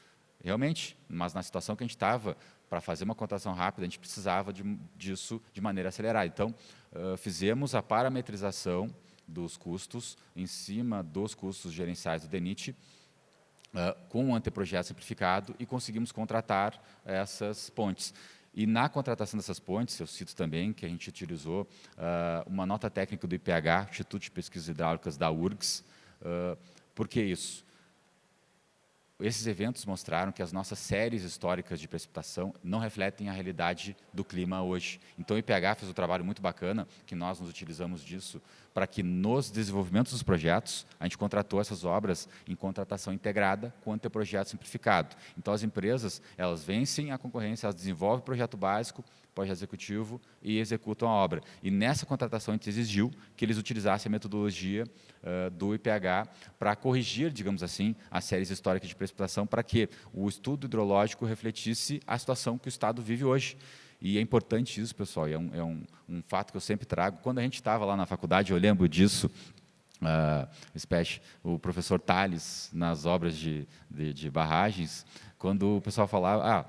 Realmente, mas na situação que a gente estava, para fazer uma contratação rápida, a gente precisava disso de maneira acelerada. Então, fizemos a parametrização dos custos em cima dos custos gerenciais do DENIT, com um anteprojeto simplificado, e conseguimos contratar essas pontes. E na contratação dessas pontes, eu cito também que a gente utilizou uma nota técnica do IPH, Instituto de Pesquisas Hidráulicas da URGS. Por que isso? Esses eventos mostraram que as nossas séries históricas de precipitação não refletem a realidade do clima hoje. Então, o IPH fez um trabalho muito bacana, que nós nos utilizamos disso, para que nos desenvolvimentos dos projetos, a gente contratou essas obras em contratação integrada com anteprojeto simplificado. Então, as empresas, elas vencem a concorrência, elas desenvolvem o projeto básico, projeto executivo e executam a obra. E nessa contratação a gente exigiu que eles utilizassem a metodologia do IPH para corrigir, digamos assim, as séries históricas de precipitação, para que o estudo hidrológico refletisse a situação que o Estado vive hoje. E é importante isso, pessoal, e é um fato que eu sempre trago. Quando a gente estava lá na faculdade, eu lembro disso, o professor Tales, nas obras de barragens, quando o pessoal falava,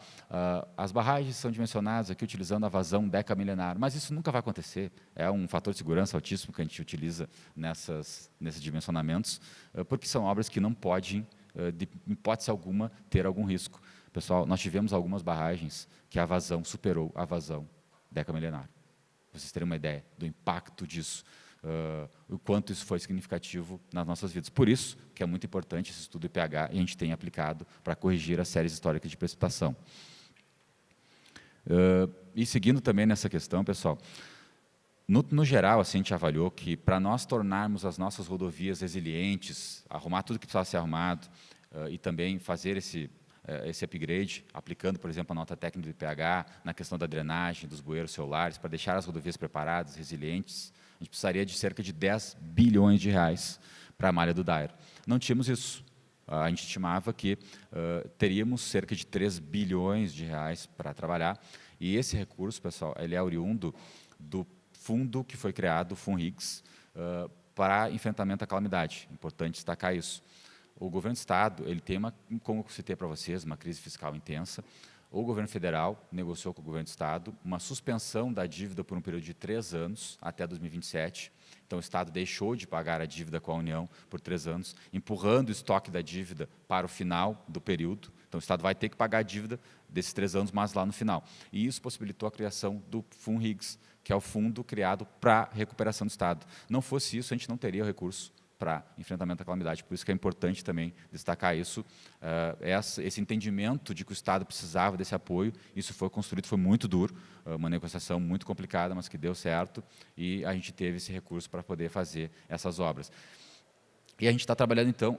as barragens são dimensionadas aqui utilizando a vazão decamilenar, mas isso nunca vai acontecer, é um fator de segurança altíssimo que a gente utiliza nesses dimensionamentos, porque são obras que não podem, de hipótese alguma, ter algum risco. Pessoal, nós tivemos algumas barragens que a vazão superou a vazão decamilenar. Para vocês terem uma ideia do impacto disso. o quanto isso foi significativo nas nossas vidas. Por isso que é muito importante esse estudo IPH e a gente tem aplicado para corrigir as séries históricas de precipitação. E seguindo também nessa questão, pessoal, no geral, assim, a gente avaliou que para nós tornarmos as nossas rodovias resilientes, arrumar tudo que precisava ser arrumado e também fazer esse upgrade, aplicando, por exemplo, a nota técnica do IPH na questão da drenagem, dos bueiros celulares, para deixar as rodovias preparadas, resilientes, a gente precisaria de cerca de 10 bilhões de reais para a malha do DAER. Não tínhamos isso. A gente estimava que teríamos cerca de 3 bilhões de reais para trabalhar, e esse recurso, pessoal, ele é oriundo do fundo que foi criado, o FUNRIGS, para enfrentamento à calamidade. Importante destacar isso. O governo do Estado, ele tem como eu citei para vocês, uma crise fiscal intensa. O governo federal negociou com o governo do Estado uma suspensão da dívida por um período de 3 anos, até 2027. Então, o Estado deixou de pagar a dívida com a União por 3 anos, empurrando o estoque da dívida para o final do período. Então, o Estado vai ter que pagar a dívida desses 3 anos, mas lá no final. E isso possibilitou a criação do FUNRIGS, que é o fundo criado para a recuperação do Estado. Não fosse isso, a gente não teria o recurso para enfrentamento à calamidade. Por isso que é importante também destacar isso, esse entendimento de que o Estado precisava desse apoio. Isso foi construído, foi muito duro, uma negociação muito complicada, mas que deu certo, e a gente teve esse recurso para poder fazer essas obras. E a gente está trabalhando, então,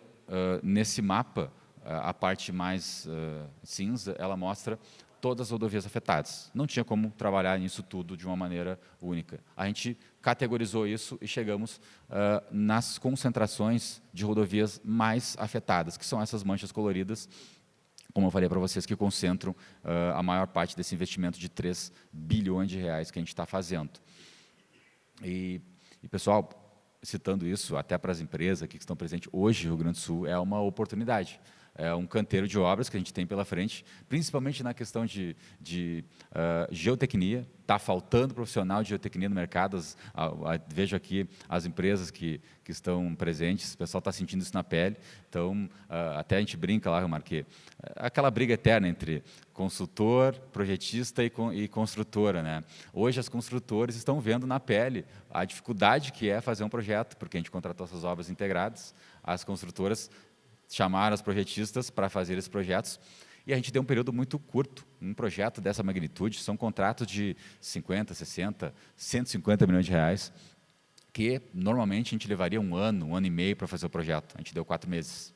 nesse mapa, a parte mais cinza, ela mostra todas as rodovias afetadas. Não tinha como trabalhar nisso tudo de uma maneira única. A gente categorizou isso e chegamos nas concentrações de rodovias mais afetadas, que são essas manchas coloridas, como eu falei para vocês, que concentram a maior parte desse investimento de 3 bilhões de reais que a gente está fazendo. E pessoal, citando isso até para as empresas aqui que estão presentes, hoje o Rio Grande do Sul é uma oportunidade. É um canteiro de obras que a gente tem pela frente, principalmente na questão de geotecnia. Está faltando profissional de geotecnia no mercado. Vejo aqui as empresas que estão presentes, o pessoal está sentindo isso na pele. Então, até a gente brinca lá, Marquê, aquela briga eterna entre consultor, projetista e construtora, né? Hoje, as construtoras estão vendo na pele a dificuldade que é fazer um projeto, porque a gente contratou essas obras integradas. As construtoras chamaram os projetistas para fazer esses projetos, e a gente tem um período muito curto. Um projeto dessa magnitude são contratos de 50, 60, 150 milhões de reais, que normalmente a gente levaria um ano e meio para fazer o projeto. A gente deu 4 meses.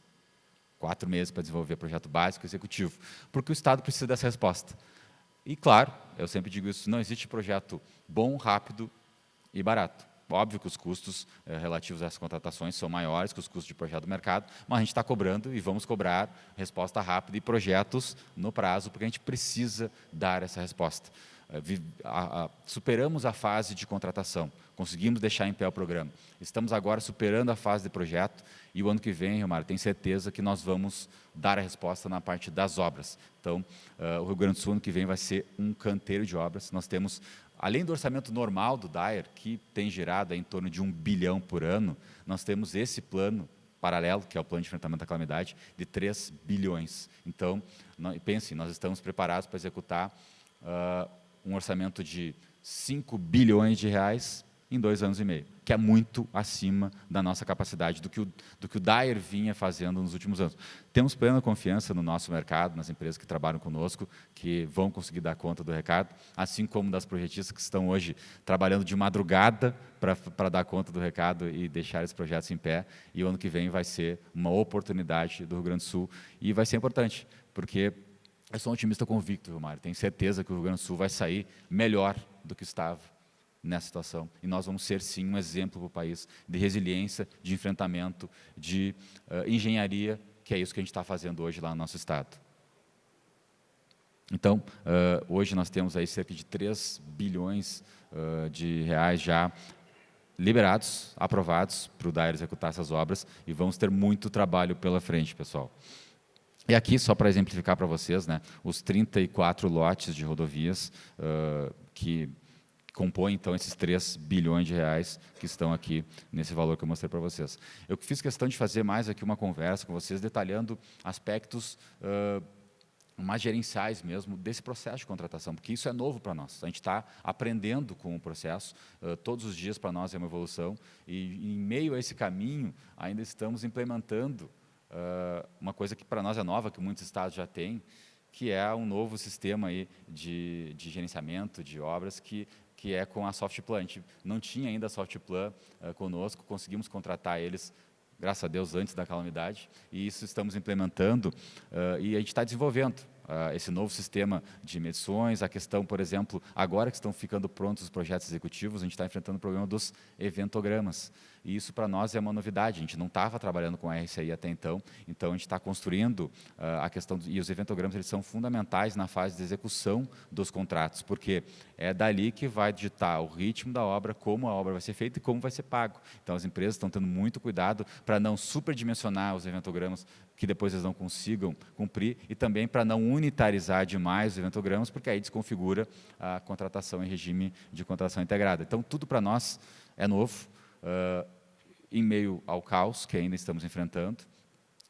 4 meses para desenvolver projeto básico e executivo, porque o Estado precisa dessa resposta. E, claro, eu sempre digo isso, não existe projeto bom, rápido e barato. Óbvio que os custos relativos a essas contratações são maiores que os custos de projeto do mercado, mas a gente está cobrando e vamos cobrar resposta rápida e projetos no prazo, porque a gente precisa dar essa resposta. Superamos a fase de contratação, conseguimos deixar em pé o programa. Estamos agora superando a fase de projeto e o ano que vem, Romar, tenho certeza que nós vamos dar a resposta na parte das obras. Então, o Rio Grande do Sul ano que vem vai ser um canteiro de obras. Nós temos, além do orçamento normal do DAER, que tem girado em torno de 1 bilhão por ano, nós temos esse plano paralelo, que é o plano de enfrentamento à calamidade, de 3 bilhões. Então, pensem, nós estamos preparados para executar um orçamento de 5 bilhões de reais em 2 anos e meio, que é muito acima da nossa capacidade, do que o DAER vinha fazendo nos últimos anos. Temos plena confiança no nosso mercado, nas empresas que trabalham conosco, que vão conseguir dar conta do recado, assim como das projetistas que estão hoje trabalhando de madrugada para dar conta do recado e deixar esses projetos em pé. E o ano que vem vai ser uma oportunidade do Rio Grande do Sul, e vai ser importante, porque eu sou um otimista convicto, Romário. Tenho certeza que o Rio Grande do Sul vai sair melhor do que estava nessa situação. E nós vamos ser, sim, um exemplo para o país de resiliência, de enfrentamento, de engenharia, que é isso que a gente está fazendo hoje lá no nosso estado. Então, hoje nós temos aí cerca de 3 bilhões de reais já liberados, aprovados para o DAER executar essas obras, e vamos ter muito trabalho pela frente, pessoal. E aqui, só para exemplificar para vocês, né, os 34 lotes de rodovias que compõem, então, esses 3 bilhões de reais que estão aqui nesse valor que eu mostrei para vocês. Eu fiz questão de fazer mais aqui uma conversa com vocês, detalhando aspectos mais gerenciais mesmo desse processo de contratação, porque isso é novo para nós. A gente está aprendendo com o processo, todos os dias para nós é uma evolução, e em meio a esse caminho ainda estamos implementando uma coisa que para nós é nova, que muitos estados já têm, que é um novo sistema aí de gerenciamento de obras que é com a Softplan. A gente não tinha ainda a Softplan conosco, conseguimos contratar eles, graças a Deus, antes da calamidade, e isso estamos implementando, e a gente está desenvolvendo esse novo sistema de medições, a questão, por exemplo, agora que estão ficando prontos os projetos executivos, a gente está enfrentando o problema dos eventogramas, e isso para nós é uma novidade, a gente não estava trabalhando com a RCI até então a gente está construindo a questão, e os eventogramas eles são fundamentais na fase de execução dos contratos, porque é dali que vai ditar o ritmo da obra, como a obra vai ser feita e como vai ser pago. Então, as empresas estão tendo muito cuidado para não superdimensionar os eventogramas, que depois eles não consigam cumprir, e também para não unitarizar demais os eventogramas, porque aí desconfigura a contratação em regime de contratação integrada. Então, tudo para nós é novo, em meio ao caos que ainda estamos enfrentando,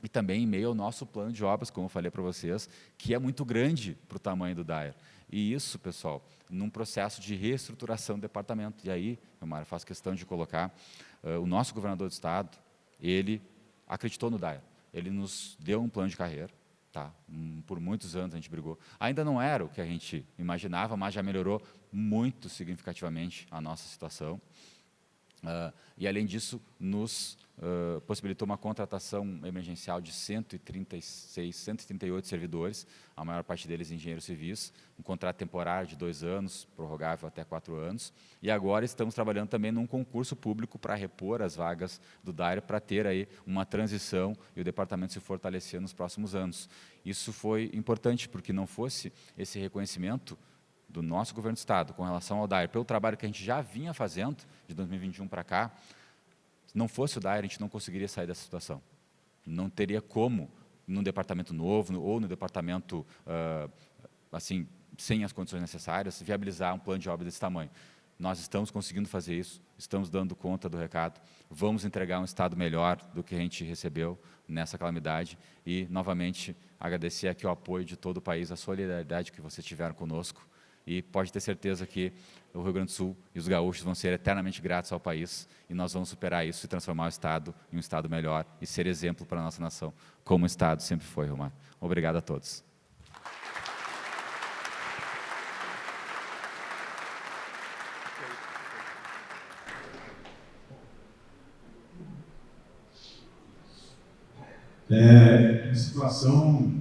e também em meio ao nosso plano de obras, como eu falei para vocês, que é muito grande para o tamanho do DAER. E isso, pessoal, num processo de reestruturação do departamento. E aí, Romar, eu faço questão de colocar, o nosso governador do Estado, ele acreditou no DAER. Ele nos deu um plano de carreira, tá? Por muitos anos a gente brigou. Ainda não era o que a gente imaginava, mas já melhorou muito significativamente a nossa situação. E, além disso, nos possibilitou uma contratação emergencial de 136, 138 servidores, a maior parte deles engenheiros civis, um contrato temporário de 2 anos, prorrogável até 4 anos, e agora estamos trabalhando também num concurso público para repor as vagas do DAER, para ter aí uma transição e o departamento se fortalecer nos próximos anos. Isso foi importante, porque não fosse esse reconhecimento do nosso governo do Estado com relação ao DAER, pelo trabalho que a gente já vinha fazendo, de 2021 para cá, se não fosse o DAER, a gente não conseguiria sair dessa situação. Não teria como, num departamento novo, ou no departamento, assim, sem as condições necessárias, viabilizar um plano de obra desse tamanho. Nós estamos conseguindo fazer isso, estamos dando conta do recado, vamos entregar um Estado melhor do que a gente recebeu nessa calamidade e, novamente, agradecer aqui o apoio de todo o país, a solidariedade que vocês tiveram conosco, e pode ter certeza que o Rio Grande do Sul e os gaúchos vão ser eternamente gratos ao país, e nós vamos superar isso e transformar o Estado em um Estado melhor e ser exemplo para a nossa nação, como o Estado sempre foi, Romar. Obrigado a todos. Uma situação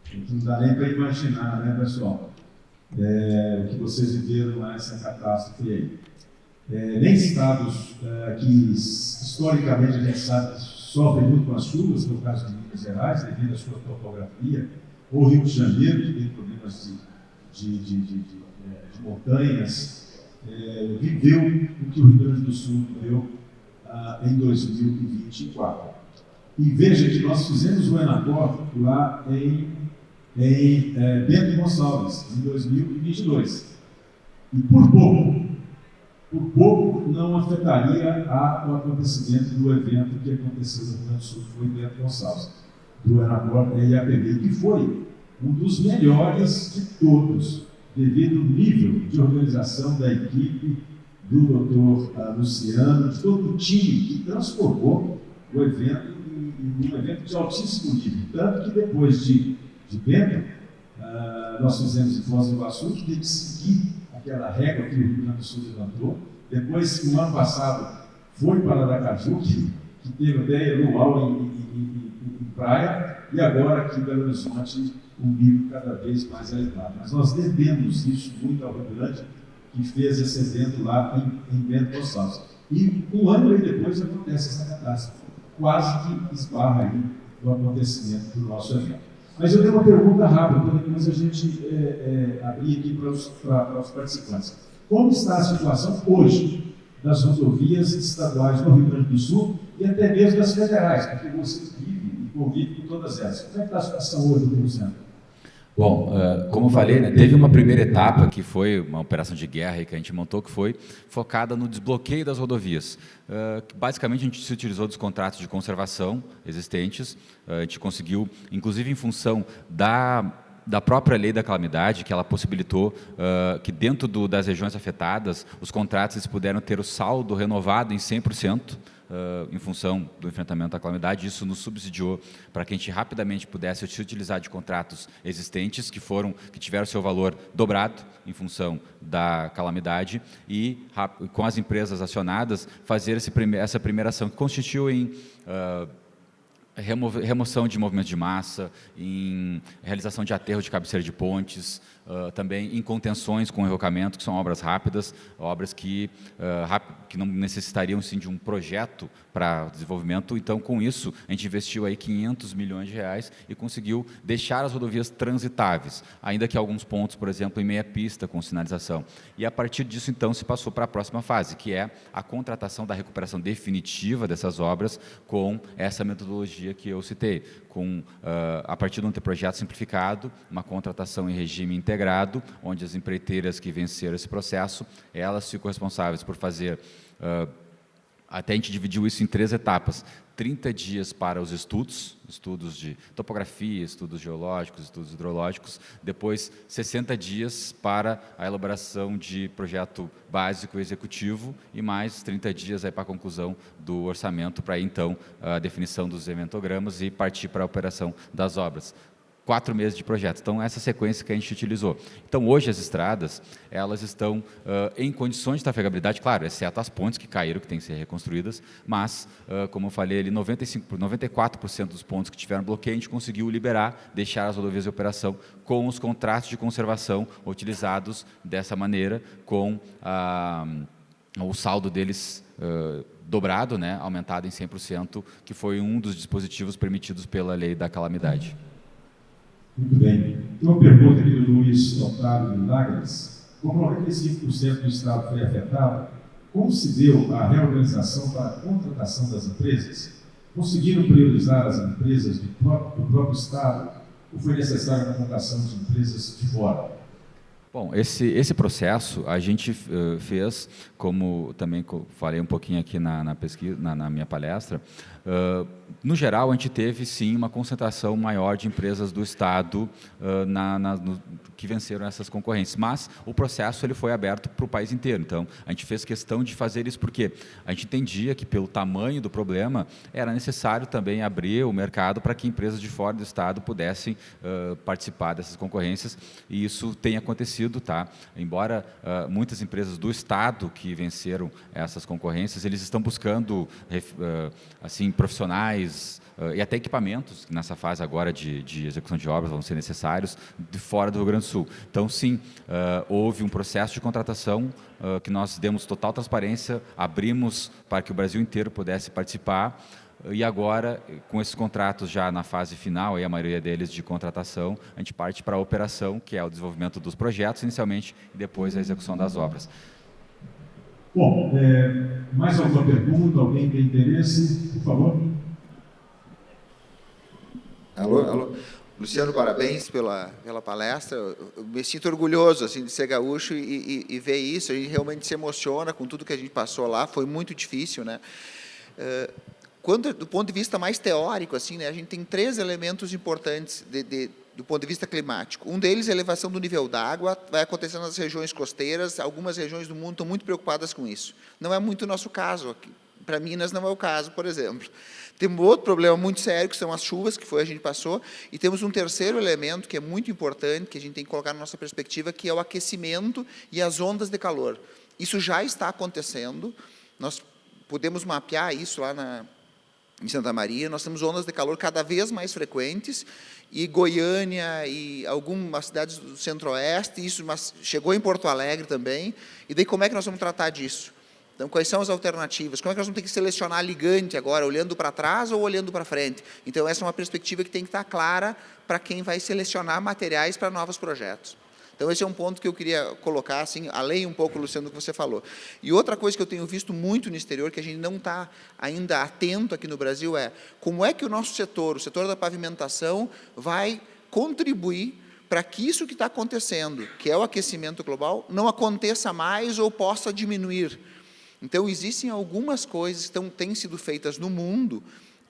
que não dá nem para imaginar, né, pessoal? O que vocês viveram nessa catástrofe aí. Nem estados que historicamente a gente sabe sofrem muito com as chuvas, como é o caso de Minas Gerais, devido à sua topografia, ou Rio de Janeiro, que tem problemas de montanhas, viveu o que o Rio Grande do Sul viveu em 2024. E veja que nós fizemos o Enacor lá em Bento Gonçalves, em 2022. E por pouco não afetaria o acontecimento do evento que aconteceu no Rio Grande do Sul, que foi em Bento Gonçalves, do Enacor IAPB, que foi um dos melhores de todos, devido ao nível de organização da equipe, do doutor Luciano, de todo o time que transformou o evento em um evento de altíssimo nível. Tanto que depois de Bento, nós fizemos em Foz do Iguaçu, que teve que seguir aquela regra que o Rio Grande do Sul levantou. Depois, no ano passado, foi para Aracaju, que teve até luau em praia, e agora aqui em Belo Horizonte, um nível cada vez mais elevado. Mas nós devemos isso muito ao Rio Grande, que fez esse evento lá em Bento Gonçalves. E um ano e depois acontece essa catástrofe, quase que esbarra aí no acontecimento do nosso evento. Mas eu tenho uma pergunta rápida, para depois a gente abrir aqui para os participantes. Como está a situação hoje das rodovias estaduais no Rio Grande do Sul e até mesmo das federais, porque você vive e convive com todas elas? Como é que está a situação hoje, Luciano? Bom, como eu falei, né, teve uma primeira etapa que foi uma operação de guerra que a gente montou, que foi focada no desbloqueio das rodovias. Basicamente, a gente se utilizou dos contratos de conservação existentes, a gente conseguiu, inclusive em função da própria lei da calamidade, que ela possibilitou que dentro das regiões afetadas, os contratos eles puderam ter o saldo renovado em 100%, em função do enfrentamento da calamidade. Isso nos subsidiou para que a gente rapidamente pudesse se utilizar de contratos existentes que tiveram seu valor dobrado em função da calamidade e, com as empresas acionadas, fazer essa primeira ação, que consistiu em remoção de movimentos de massa, em realização de aterro de cabeceira de pontes, também em contenções com enrocamento, que são obras rápidas, obras que não necessitariam sim de um projeto para desenvolvimento. Então, com isso, a gente investiu aí 500 milhões de reais e conseguiu deixar as rodovias transitáveis, ainda que alguns pontos, por exemplo, em meia pista com sinalização. E a partir disso, então, se passou para a próxima fase, que é a contratação da recuperação definitiva dessas obras com essa metodologia que eu citei, a partir de um projeto simplificado, uma contratação em regime integrado, onde as empreiteiras que venceram esse processo, elas ficam responsáveis por fazer, até a gente dividiu isso em 3 etapas, 30 dias para os estudos de topografia, estudos geológicos, estudos hidrológicos, depois 60 dias para a elaboração de projeto básico executivo e mais 30 dias aí para a conclusão do orçamento, para aí, então, a definição dos eventogramas e partir para a operação das obras. 4 meses de projeto. Então, essa sequência que a gente utilizou. Então, hoje, as estradas, elas estão em condições de trafegabilidade, claro, exceto as pontes que caíram, que têm que ser reconstruídas, mas, como eu falei, ali, 94% dos pontos que tiveram bloqueio, a gente conseguiu liberar, deixar as rodovias em operação com os contratos de conservação utilizados dessa maneira, com o saldo deles dobrado, né, aumentado em 100%, que foi um dos dispositivos permitidos pela lei da calamidade. Muito bem. Tem uma pergunta aqui do Luiz Otávio Milagres. Como 95% do Estado foi afetado, como se deu a reorganização para a contratação das empresas? Conseguiram priorizar as empresas do próprio Estado ou foi necessária a contratação de empresas de fora? Bom, esse processo a gente fez, como também falei um pouquinho aqui na pesquisa, na minha palestra, no geral, a gente teve, sim, uma concentração maior de empresas do Estado que venceram essas concorrências, mas o processo ele foi aberto para o país inteiro. Então, a gente fez questão de fazer isso porque a gente entendia que, pelo tamanho do problema, era necessário também abrir o mercado para que empresas de fora do Estado pudessem participar dessas concorrências, e isso tem acontecido, tá? Embora muitas empresas do Estado que venceram essas concorrências, eles estão buscando assim, profissionais e até equipamentos, que nessa fase agora de execução de obras vão ser necessários, de fora do Rio Grande do Sul. Então, sim, houve um processo de contratação que nós demos total transparência, abrimos para que o Brasil inteiro pudesse participar, e agora, com esses contratos já na fase final, aí a maioria deles de contratação, a gente parte para a operação, que é o desenvolvimento dos projetos inicialmente, e depois a execução das obras. Bom, mais alguma pergunta? Alguém tem interesse? Por favor. Alô. Luciano, parabéns pela palestra. Eu me sinto orgulhoso assim, de ser gaúcho e ver isso. A gente realmente se emociona com tudo que a gente passou lá. Foi muito difícil, né? Do ponto de vista mais teórico, assim, né, a gente tem 3 elementos importantes do ponto de vista climático. Um deles é a elevação do nível d'água, vai acontecer nas regiões costeiras, algumas regiões do mundo estão muito preocupadas com isso. Não é muito o nosso caso aqui. Para Minas não é o caso, por exemplo. Temos outro problema muito sério, que são as chuvas, que a gente passou, e temos um terceiro elemento, que é muito importante, que a gente tem que colocar na nossa perspectiva, que é o aquecimento e as ondas de calor. Isso já está acontecendo, nós podemos mapear isso lá em Santa Maria, nós temos ondas de calor cada vez mais frequentes, e Goiânia e algumas cidades do centro-oeste, isso chegou em Porto Alegre também, e daí como é que nós vamos tratar disso? Então, quais são as alternativas? Como é que nós vamos ter que selecionar ligante agora, olhando para trás ou olhando para frente? Então, essa é uma perspectiva que tem que estar clara para quem vai selecionar materiais para novos projetos. Então, esse é um ponto que eu queria colocar, assim, além um pouco, Luciano, do que você falou. E outra coisa que eu tenho visto muito no exterior, que a gente não está ainda atento aqui no Brasil, é como é que o nosso setor, o setor da pavimentação, vai contribuir para que isso que está acontecendo, que é o aquecimento global, não aconteça mais ou possa diminuir. Então, existem algumas coisas que têm sido feitas no mundo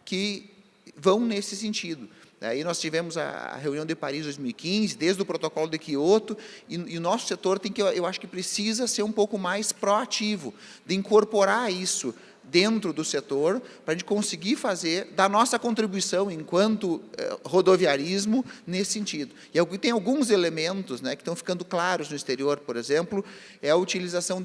que vão nesse sentido. Aí nós tivemos a reunião de Paris 2015, desde o protocolo de Kyoto, e o nosso setor tem que, eu acho que precisa ser um pouco mais proativo, de incorporar isso dentro do setor, para a gente conseguir fazer da nossa contribuição enquanto rodoviarismo nesse sentido. E tem alguns elementos, né, que estão ficando claros no exterior, por exemplo, é a utilização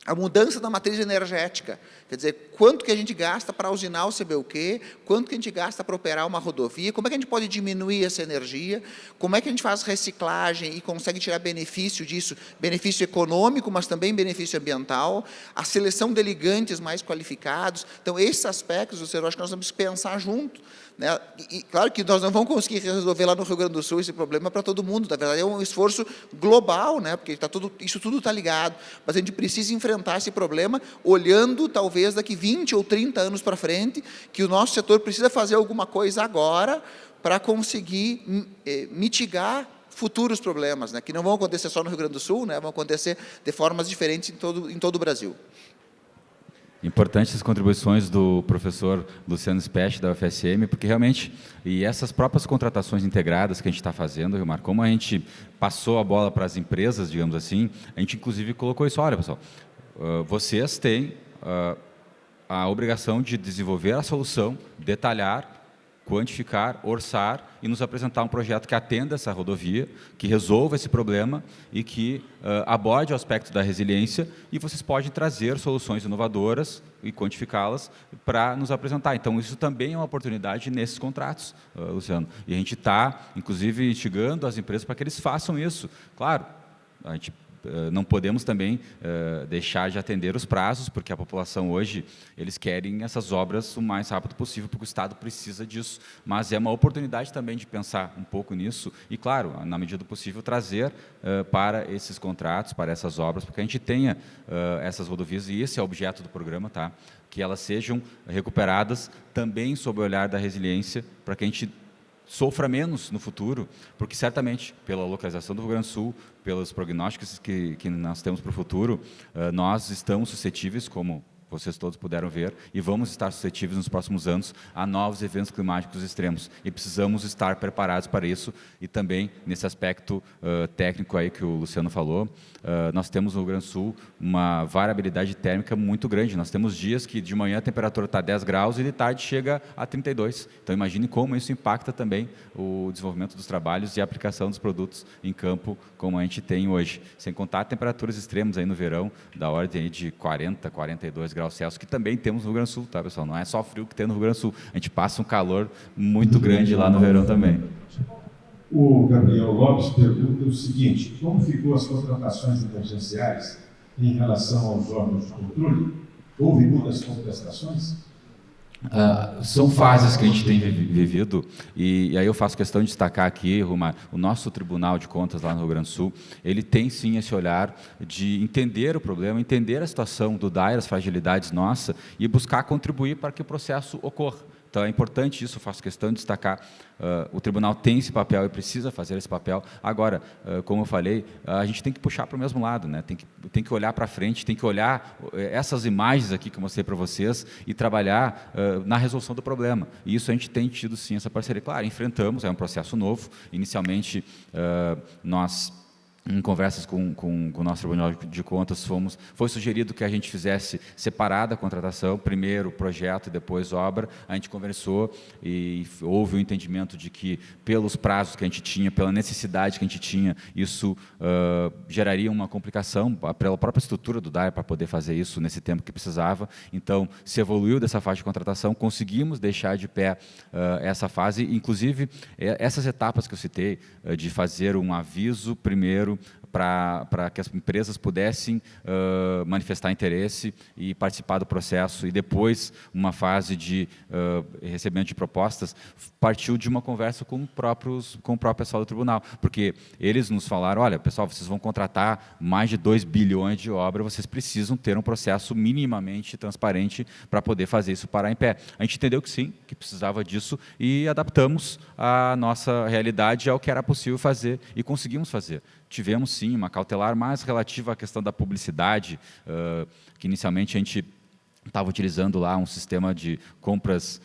a mudança da matriz energética, quer dizer, quanto que a gente gasta para usinar o CBUQ, quanto que a gente gasta para operar uma rodovia, como é que a gente pode diminuir essa energia, como é que a gente faz reciclagem e consegue tirar benefício disso, benefício econômico, mas também benefício ambiental, a seleção de ligantes mais qualificados. Então, esses aspectos, eu acho que nós temos que pensar junto, né? E claro que nós não vamos conseguir resolver lá no Rio Grande do Sul esse problema para todo mundo, na verdade é um esforço global, né? Porque isso tudo está ligado, mas a gente precisa enfrentar esse problema olhando talvez daqui 20 ou 30 anos para frente, que o nosso setor precisa fazer alguma coisa agora para conseguir mitigar futuros problemas, né? Que não vão acontecer só no Rio Grande do Sul, né? Vão acontecer de formas diferentes em todo o Brasil. Importantes as contribuições do professor Luciano Specht, da UFSM, porque realmente, e essas próprias contratações integradas que a gente está fazendo, Gilmar, como a gente passou a bola para as empresas, digamos assim, a gente inclusive colocou isso, olha pessoal, vocês têm a obrigação de desenvolver a solução, detalhar, quantificar, orçar e nos apresentar um projeto que atenda essa rodovia, que resolva esse problema e que aborde o aspecto da resiliência, e vocês podem trazer soluções inovadoras e quantificá-las para nos apresentar. Então, isso também é uma oportunidade nesses contratos, Luciano. E a gente está, inclusive, instigando as empresas para que eles façam isso. Claro, a gente não podemos também deixar de atender os prazos, porque a população hoje, eles querem essas obras o mais rápido possível, porque o Estado precisa disso. Mas é uma oportunidade também de pensar um pouco nisso e, claro, na medida do possível, trazer para esses contratos, para essas obras, porque a gente tenha essas rodovias, e esse é o objeto do programa, tá? Que elas sejam recuperadas também sob o olhar da resiliência, para que a gente sofra menos no futuro, porque certamente, pela localização do Rio Grande do Sul, pelos prognósticos que nós temos para o futuro, nós estamos suscetíveis, como vocês todos puderam ver, e vamos estar suscetíveis nos próximos anos a novos eventos climáticos extremos. E precisamos estar preparados para isso, e também nesse aspecto técnico aí que o Luciano falou, nós temos no Rio Grande do Sul uma variabilidade térmica muito grande. Nós temos dias que de manhã a temperatura está 10 graus e de tarde chega a 32. Então, imagine como isso impacta também o desenvolvimento dos trabalhos e a aplicação dos produtos em campo, como a gente tem hoje. Sem contar temperaturas extremas aí no verão, da ordem aí de 40, 42 graus Celsius, que também temos no Rio Grande do Sul, tá, pessoal? Não é só frio que tem no Rio Grande do Sul. A gente passa um calor muito grande lá no verão também. O Gabriel Lopes pergunta o seguinte: como ficou as contratações emergenciais em relação aos órgãos de controle? Houve muitas contestações? São fases que a gente tem vivido, e aí eu faço questão de destacar aqui, Rumar, o nosso Tribunal de Contas lá no Rio Grande do Sul, ele tem sim esse olhar de entender o problema, entender a situação do DAER, as fragilidades nossas, e buscar contribuir para que o processo ocorra. Então, é importante isso, eu faço questão de destacar. O tribunal tem esse papel e precisa fazer esse papel. Agora, como eu falei, a gente tem que puxar para o mesmo lado, né? Tem que olhar para frente, tem que olhar essas imagens aqui que eu mostrei para vocês e trabalhar na resolução do problema. E isso a gente tem tido, sim, essa parceria. Claro, enfrentamos, é um processo novo. Inicialmente, nós, em conversas com o nosso Tribunal de Contas, foi sugerido que a gente fizesse separada a contratação, primeiro projeto e depois obra. A gente conversou e houve o entendimento de que, pelos prazos que a gente tinha, pela necessidade que a gente tinha, isso geraria uma complicação pela própria estrutura do DAER para poder fazer isso nesse tempo que precisava. Então, se evoluiu dessa fase de contratação, conseguimos deixar de pé essa fase, inclusive essas etapas que eu citei, de fazer um aviso primeiro, para que as empresas pudessem manifestar interesse e participar do processo, e depois uma fase de recebimento de propostas, partiu de uma conversa com o próprio pessoal do tribunal, porque eles nos falaram: olha, pessoal, vocês vão contratar mais de 2 bilhões de obra, vocês precisam ter um processo minimamente transparente para poder fazer isso parar em pé. A gente entendeu que sim, que precisava disso, e adaptamos a nossa realidade ao que era possível fazer, e conseguimos fazer. Tivemos, sim, uma cautelar mais relativa à questão da publicidade, que inicialmente a gente estava utilizando lá um sistema de compras,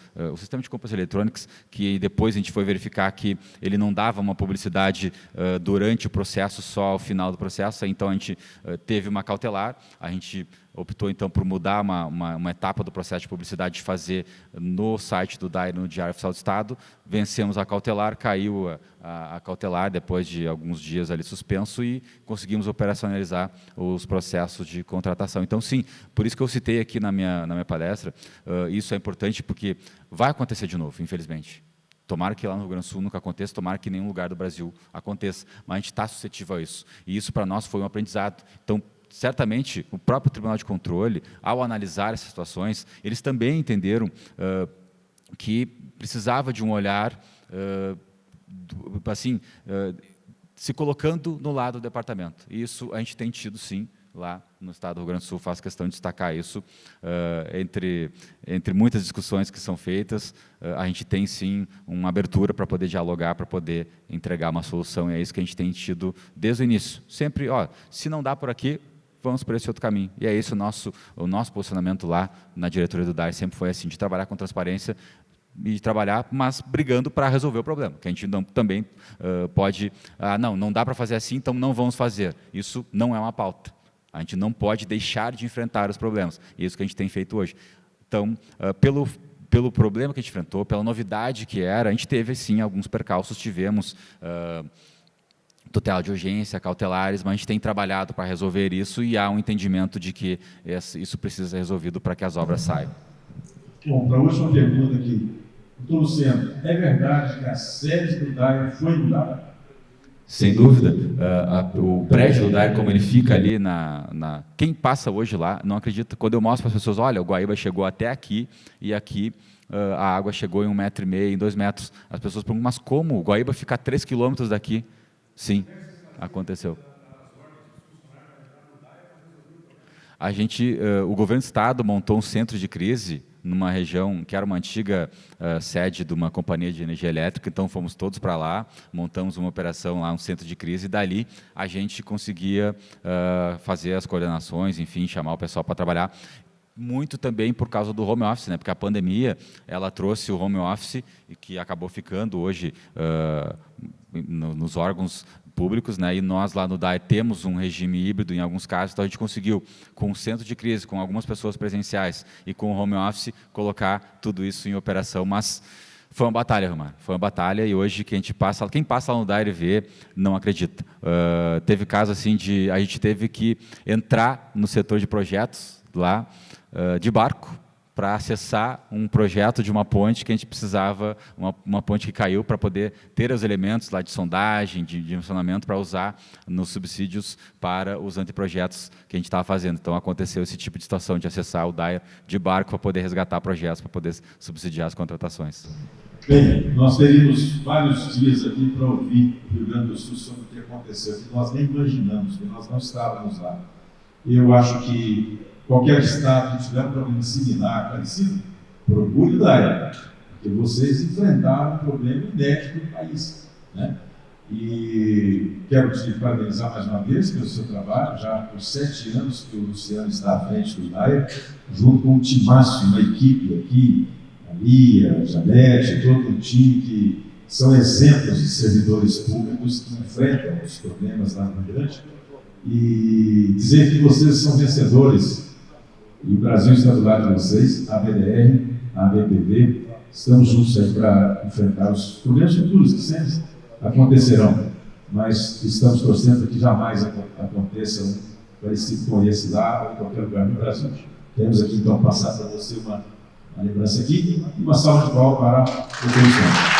eletrônicas, que depois a gente foi verificar que ele não dava uma publicidade durante o processo, só ao final do processo. Então a gente teve uma cautelar, a gente optou então por mudar uma etapa do processo de publicidade, de fazer no site do DAIR, no Diário Oficial do Estado. Vencemos a cautelar, caiu a cautelar depois de alguns dias ali suspenso e conseguimos operacionalizar os processos de contratação. Então, sim, por isso que eu citei aqui na minha palestra, isso é importante porque vai acontecer de novo, infelizmente. Tomara que lá no Rio Grande do Sul nunca aconteça, tomara que em nenhum lugar do Brasil aconteça, mas a gente está suscetível a isso. E isso, para nós, foi um aprendizado. Então, certamente, o próprio Tribunal de Controle, ao analisar essas situações, eles também entenderam que precisava de um olhar, se colocando no lado do departamento. E isso a gente tem tido, sim, lá no estado do Rio Grande do Sul, faço questão de destacar isso, entre muitas discussões que são feitas, a gente tem, sim, uma abertura para poder dialogar, para poder entregar uma solução, e é isso que a gente tem tido desde o início. Sempre, se não dá por aqui, vamos por esse outro caminho. E é esse o nosso posicionamento lá na diretoria do DAIR, sempre foi assim, de trabalhar com transparência, e de trabalhar, mas brigando para resolver o problema, que a gente também pode, não dá para fazer assim, então não vamos fazer. Isso não é uma pauta. A gente não pode deixar de enfrentar os problemas. E é isso que a gente tem feito hoje. Então, pelo problema que a gente enfrentou, pela novidade que era, a gente teve, sim, alguns percalços, tivemos tutela de urgência, cautelares, mas a gente tem trabalhado para resolver isso e há um entendimento de que isso precisa ser resolvido para que as obras saiam. Bom, para a última pergunta aqui. Doutor Luciano, é verdade que a sede do DAIR foi mudada? Sem dúvida. O prédio do DAIR, como ele fica ali quem passa hoje lá, não acredita. Quando eu mostro para as pessoas, olha, o Guaíba chegou até aqui, e aqui a água chegou em 1,5 metro, em 2 metros. As pessoas perguntam, mas como? O Guaíba fica a 3 quilômetros daqui. Sim, aconteceu. O governo do estado montou um centro de crise numa região que era uma antiga sede de uma companhia de energia elétrica, então fomos todos para lá, montamos uma operação lá, um centro de crise, e dali a gente conseguia fazer as coordenações, enfim, chamar o pessoal para trabalhar, muito também por causa do home office, né? Porque a pandemia ela trouxe o home office, que acabou ficando hoje nos órgãos públicos, né? E nós lá no DAIR temos um regime híbrido em alguns casos, então a gente conseguiu, com o centro de crise, com algumas pessoas presenciais e com o home office, colocar tudo isso em operação, mas foi uma batalha, Romar, foi uma batalha, e hoje quem passa lá no DAIR e vê, não acredita. Teve caso assim a gente teve que entrar no setor de projetos lá, de barco, para acessar um projeto de uma ponte que a gente precisava, uma ponte que caiu, para poder ter os elementos lá de sondagem, de dimensionamento, para usar nos subsídios para os anteprojetos que a gente estava fazendo. Então, aconteceu esse tipo de situação, de acessar o DAIR de barco para poder resgatar projetos, para poder subsidiar as contratações. Bem, nós teríamos vários dias aqui para ouvir o Rio Grande do Sul sobre o que aconteceu, que nós nem imaginamos, que nós não estávamos lá. Eu acho que qualquer estado que tiver um problema similar, parecido, procure DAIR, porque vocês enfrentaram um problema inédito no país, né? E quero te parabenizar mais uma vez pelo seu trabalho, já por 7 anos que o Luciano está à frente do DAIR, junto com um timaço, uma equipe aqui, a Lia, a Janete, todo um time que são exemplos de servidores públicos que enfrentam os problemas lá no Rio Grande, e dizer que vocês são vencedores. E o Brasil está do lado de vocês, a BDR, a ABPV, estamos juntos aí para enfrentar os problemas futuros que sempre acontecerão, mas estamos torcendo para que jamais aconteça um parecido com esse lá ou em qualquer lugar no Brasil. Queremos aqui então passar para você uma lembrança aqui e uma salva de palmas para o Luciano.